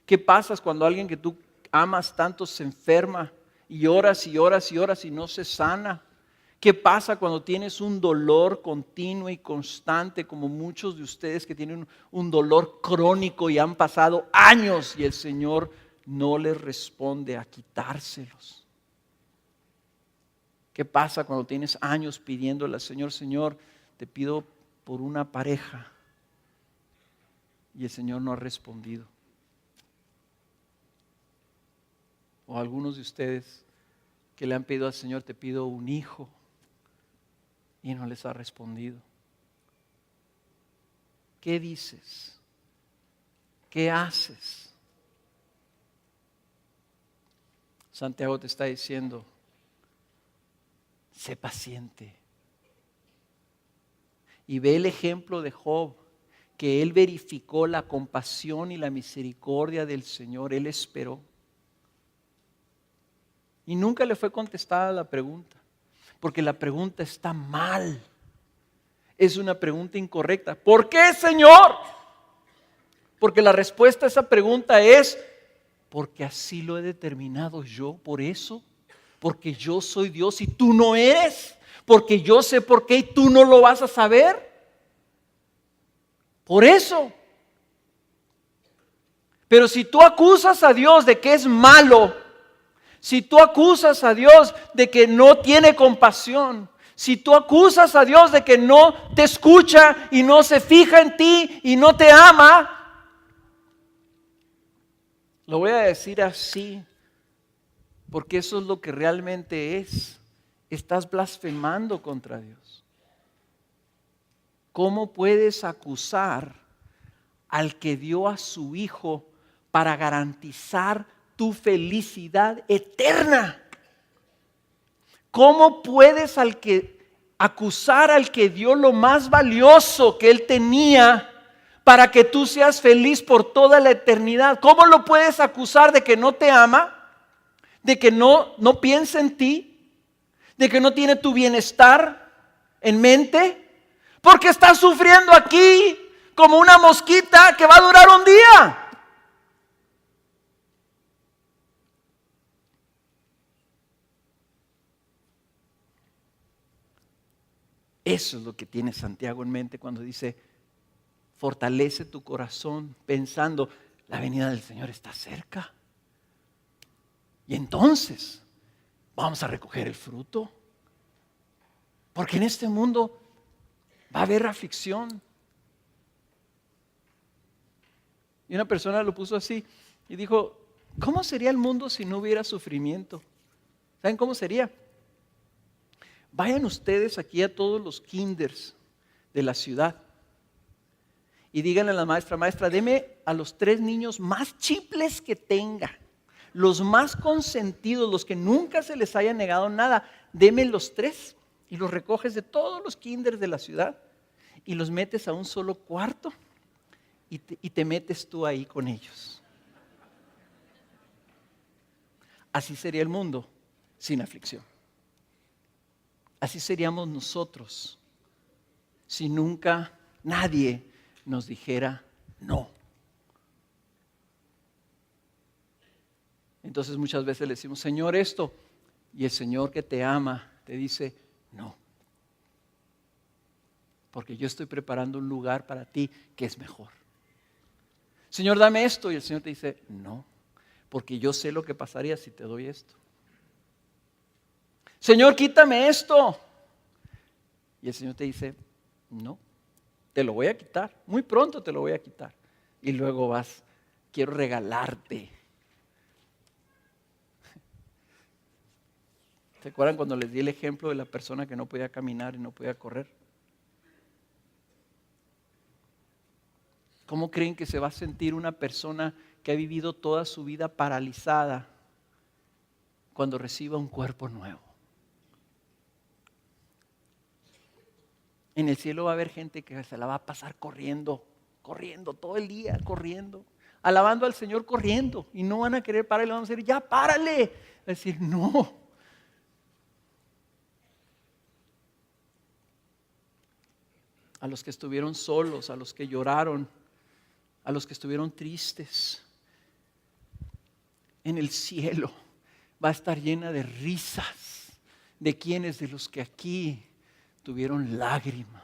¿Qué pasa cuando alguien que tú amas tanto se enferma y oras y oras y oras y no se sana? ¿Qué pasa cuando tienes un dolor continuo y constante, como muchos de ustedes que tienen un dolor crónico y han pasado años y el Señor no les responde a quitárselos? ¿Qué pasa cuando tienes años pidiéndole al Señor: Señor, te pido por una pareja, y el Señor no ha respondido? O algunos de ustedes que le han pedido al Señor: te pido un hijo, y no les ha respondido. ¿Qué dices? ¿Qué haces? Santiago te está diciendo: sé paciente. Y ve el ejemplo de Job, que él verificó la compasión y la misericordia del Señor. Él esperó. Y nunca le fue contestada la pregunta, porque la pregunta está mal. Es una pregunta incorrecta. ¿Por qué, Señor? Porque la respuesta a esa pregunta es: porque así lo he determinado yo, por eso. Porque yo soy Dios y tú no eres. Porque yo sé por qué y tú no lo vas a saber. Por eso. Pero si tú acusas a Dios de que es malo, si tú acusas a Dios de que no tiene compasión, si tú acusas a Dios de que no te escucha y no se fija en ti y no te ama, lo voy a decir así, porque eso es lo que realmente es. Estás blasfemando contra Dios. ¿Cómo puedes acusar al que dio a su Hijo para garantizar tu felicidad eterna? ¿Cómo puedes acusar al que dio lo más valioso que Él tenía para que tú seas feliz por toda la eternidad? ¿Cómo lo puedes acusar de que no te ama? ¿De que no piensa en ti? ¿De que no tiene tu bienestar en mente? Porque estás sufriendo aquí como una mosquita que va a durar un día. Eso es lo que tiene Santiago en mente cuando dice: fortalece tu corazón pensando, la venida del Señor está cerca. Y entonces vamos a recoger el fruto. Porque en este mundo va a haber aflicción. Y una persona lo puso así y dijo, ¿cómo sería el mundo si no hubiera sufrimiento? ¿Saben cómo sería? Vayan ustedes aquí a todos los kinders de la ciudad y díganle a la maestra, maestra, deme a los 3 niños más chiples que tenga, los más consentidos, los que nunca se les haya negado nada, deme los 3 y los recoges de todos los kinders de la ciudad y los metes a un solo cuarto y te metes tú ahí con ellos. Así sería el mundo sin aflicción. Así seríamos nosotros si nunca nadie nos dijera no. Entonces muchas veces le decimos, Señor, esto, y el Señor que te ama te dice, no. Porque yo estoy preparando un lugar para ti que es mejor. Señor, dame esto, y el Señor te dice, no, porque yo sé lo que pasaría si te doy esto. Señor, quítame esto. Y el Señor te dice, no, te lo voy a quitar, muy pronto te lo voy a quitar. Y luego vas, quiero regalarte. ¿Se acuerdan cuando les di el ejemplo de la persona que no podía caminar y no podía correr? ¿Cómo creen que se va a sentir una persona que ha vivido toda su vida paralizada cuando reciba un cuerpo nuevo? En el cielo va a haber gente que se la va a pasar corriendo todo el día, corriendo, alabando al Señor corriendo, y no van a querer parar y le van a decir, ya párale. Va a decir, no. A los que estuvieron solos, a los que lloraron, a los que estuvieron tristes, en el cielo va a estar llena de risas de quienes de los que aquí tuvieron lágrimas.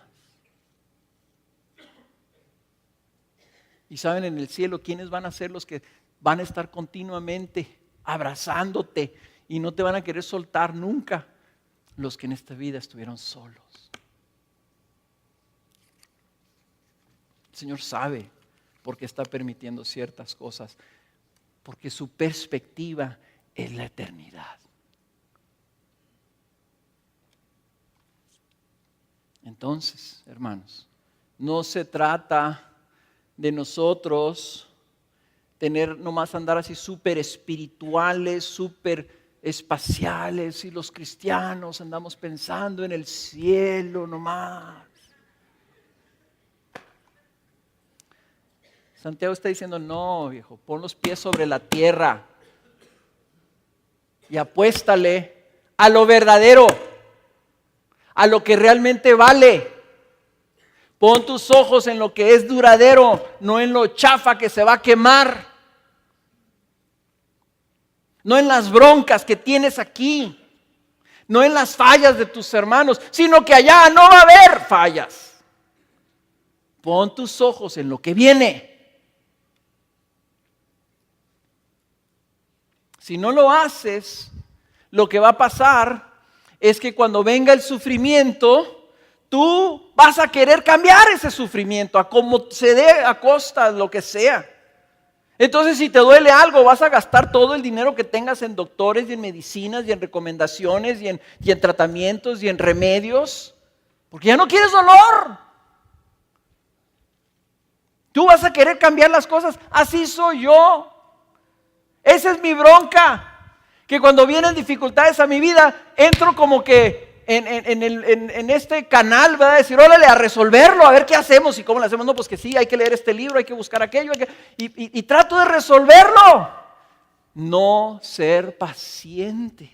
Y saben, en el cielo, ¿quiénes van a ser los que van a estar continuamente abrazándote y no te van a querer soltar nunca? Los que en esta vida estuvieron solos. El Señor sabe por qué está permitiendo ciertas cosas, porque su perspectiva es la eternidad. Entonces, hermanos, no se trata de nosotros tener nomás andar así súper espirituales, súper espaciales, y los cristianos andamos pensando en el cielo nomás. Santiago está diciendo, no, viejo, pon los pies sobre la tierra y apuéstale a lo verdadero, a lo que realmente vale. Pon tus ojos en lo que es duradero, no en lo chafa que se va a quemar, no en las broncas que tienes aquí, no en las fallas de tus hermanos, sino que allá no va a haber fallas. Pon tus ojos en lo que viene. Si no lo haces, lo que va a pasar es que cuando venga el sufrimiento, tú vas a querer cambiar ese sufrimiento a como se dé, a costa de lo que sea. Entonces, si te duele algo, vas a gastar todo el dinero que tengas en doctores y en medicinas y en recomendaciones y en tratamientos y en remedios, porque ya no quieres dolor. Tú vas a querer cambiar las cosas. Así soy yo. Esa es mi bronca, que cuando vienen dificultades a mi vida, entro como que en este canal, ¿verdad? Decir, órale, a resolverlo, a ver qué hacemos y cómo lo hacemos. No, pues que sí, hay que leer este libro, hay que buscar aquello, y trato de resolverlo. No ser paciente.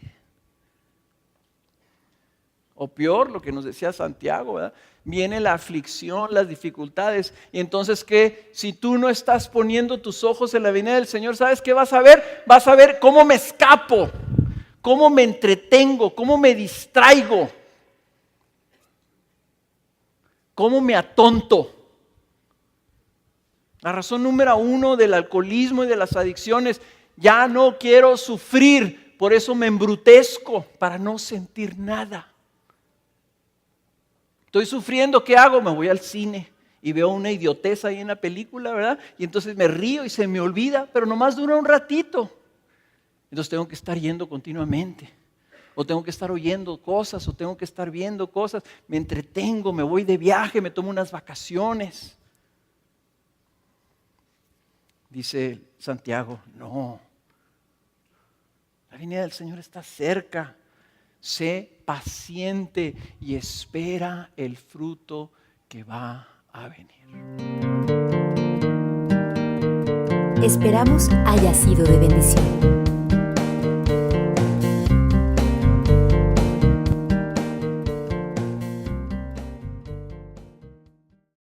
O peor, lo que nos decía Santiago, ¿verdad? Viene la aflicción, las dificultades. Y entonces, ¿qué? Si tú no estás poniendo tus ojos en la venida del Señor, ¿sabes qué vas a ver? Vas a ver cómo me escapo, cómo me entretengo, cómo me distraigo, cómo me atonto. La razón número 1 del alcoholismo y de las adicciones, ya no quiero sufrir por eso me embrutezco para no sentir nada. Estoy sufriendo, ¿qué hago? Me voy al cine y veo una idiotez ahí en la película, ¿verdad? Y entonces me río y se me olvida, pero nomás dura un ratito. Entonces tengo que estar yendo continuamente, o tengo que estar oyendo cosas, o tengo que estar viendo cosas. Me entretengo, me voy de viaje, me tomo unas vacaciones. Dice Santiago, no, la venida del Señor está cerca. Sé paciente y espera el fruto que va a venir. Esperamos haya sido de bendición.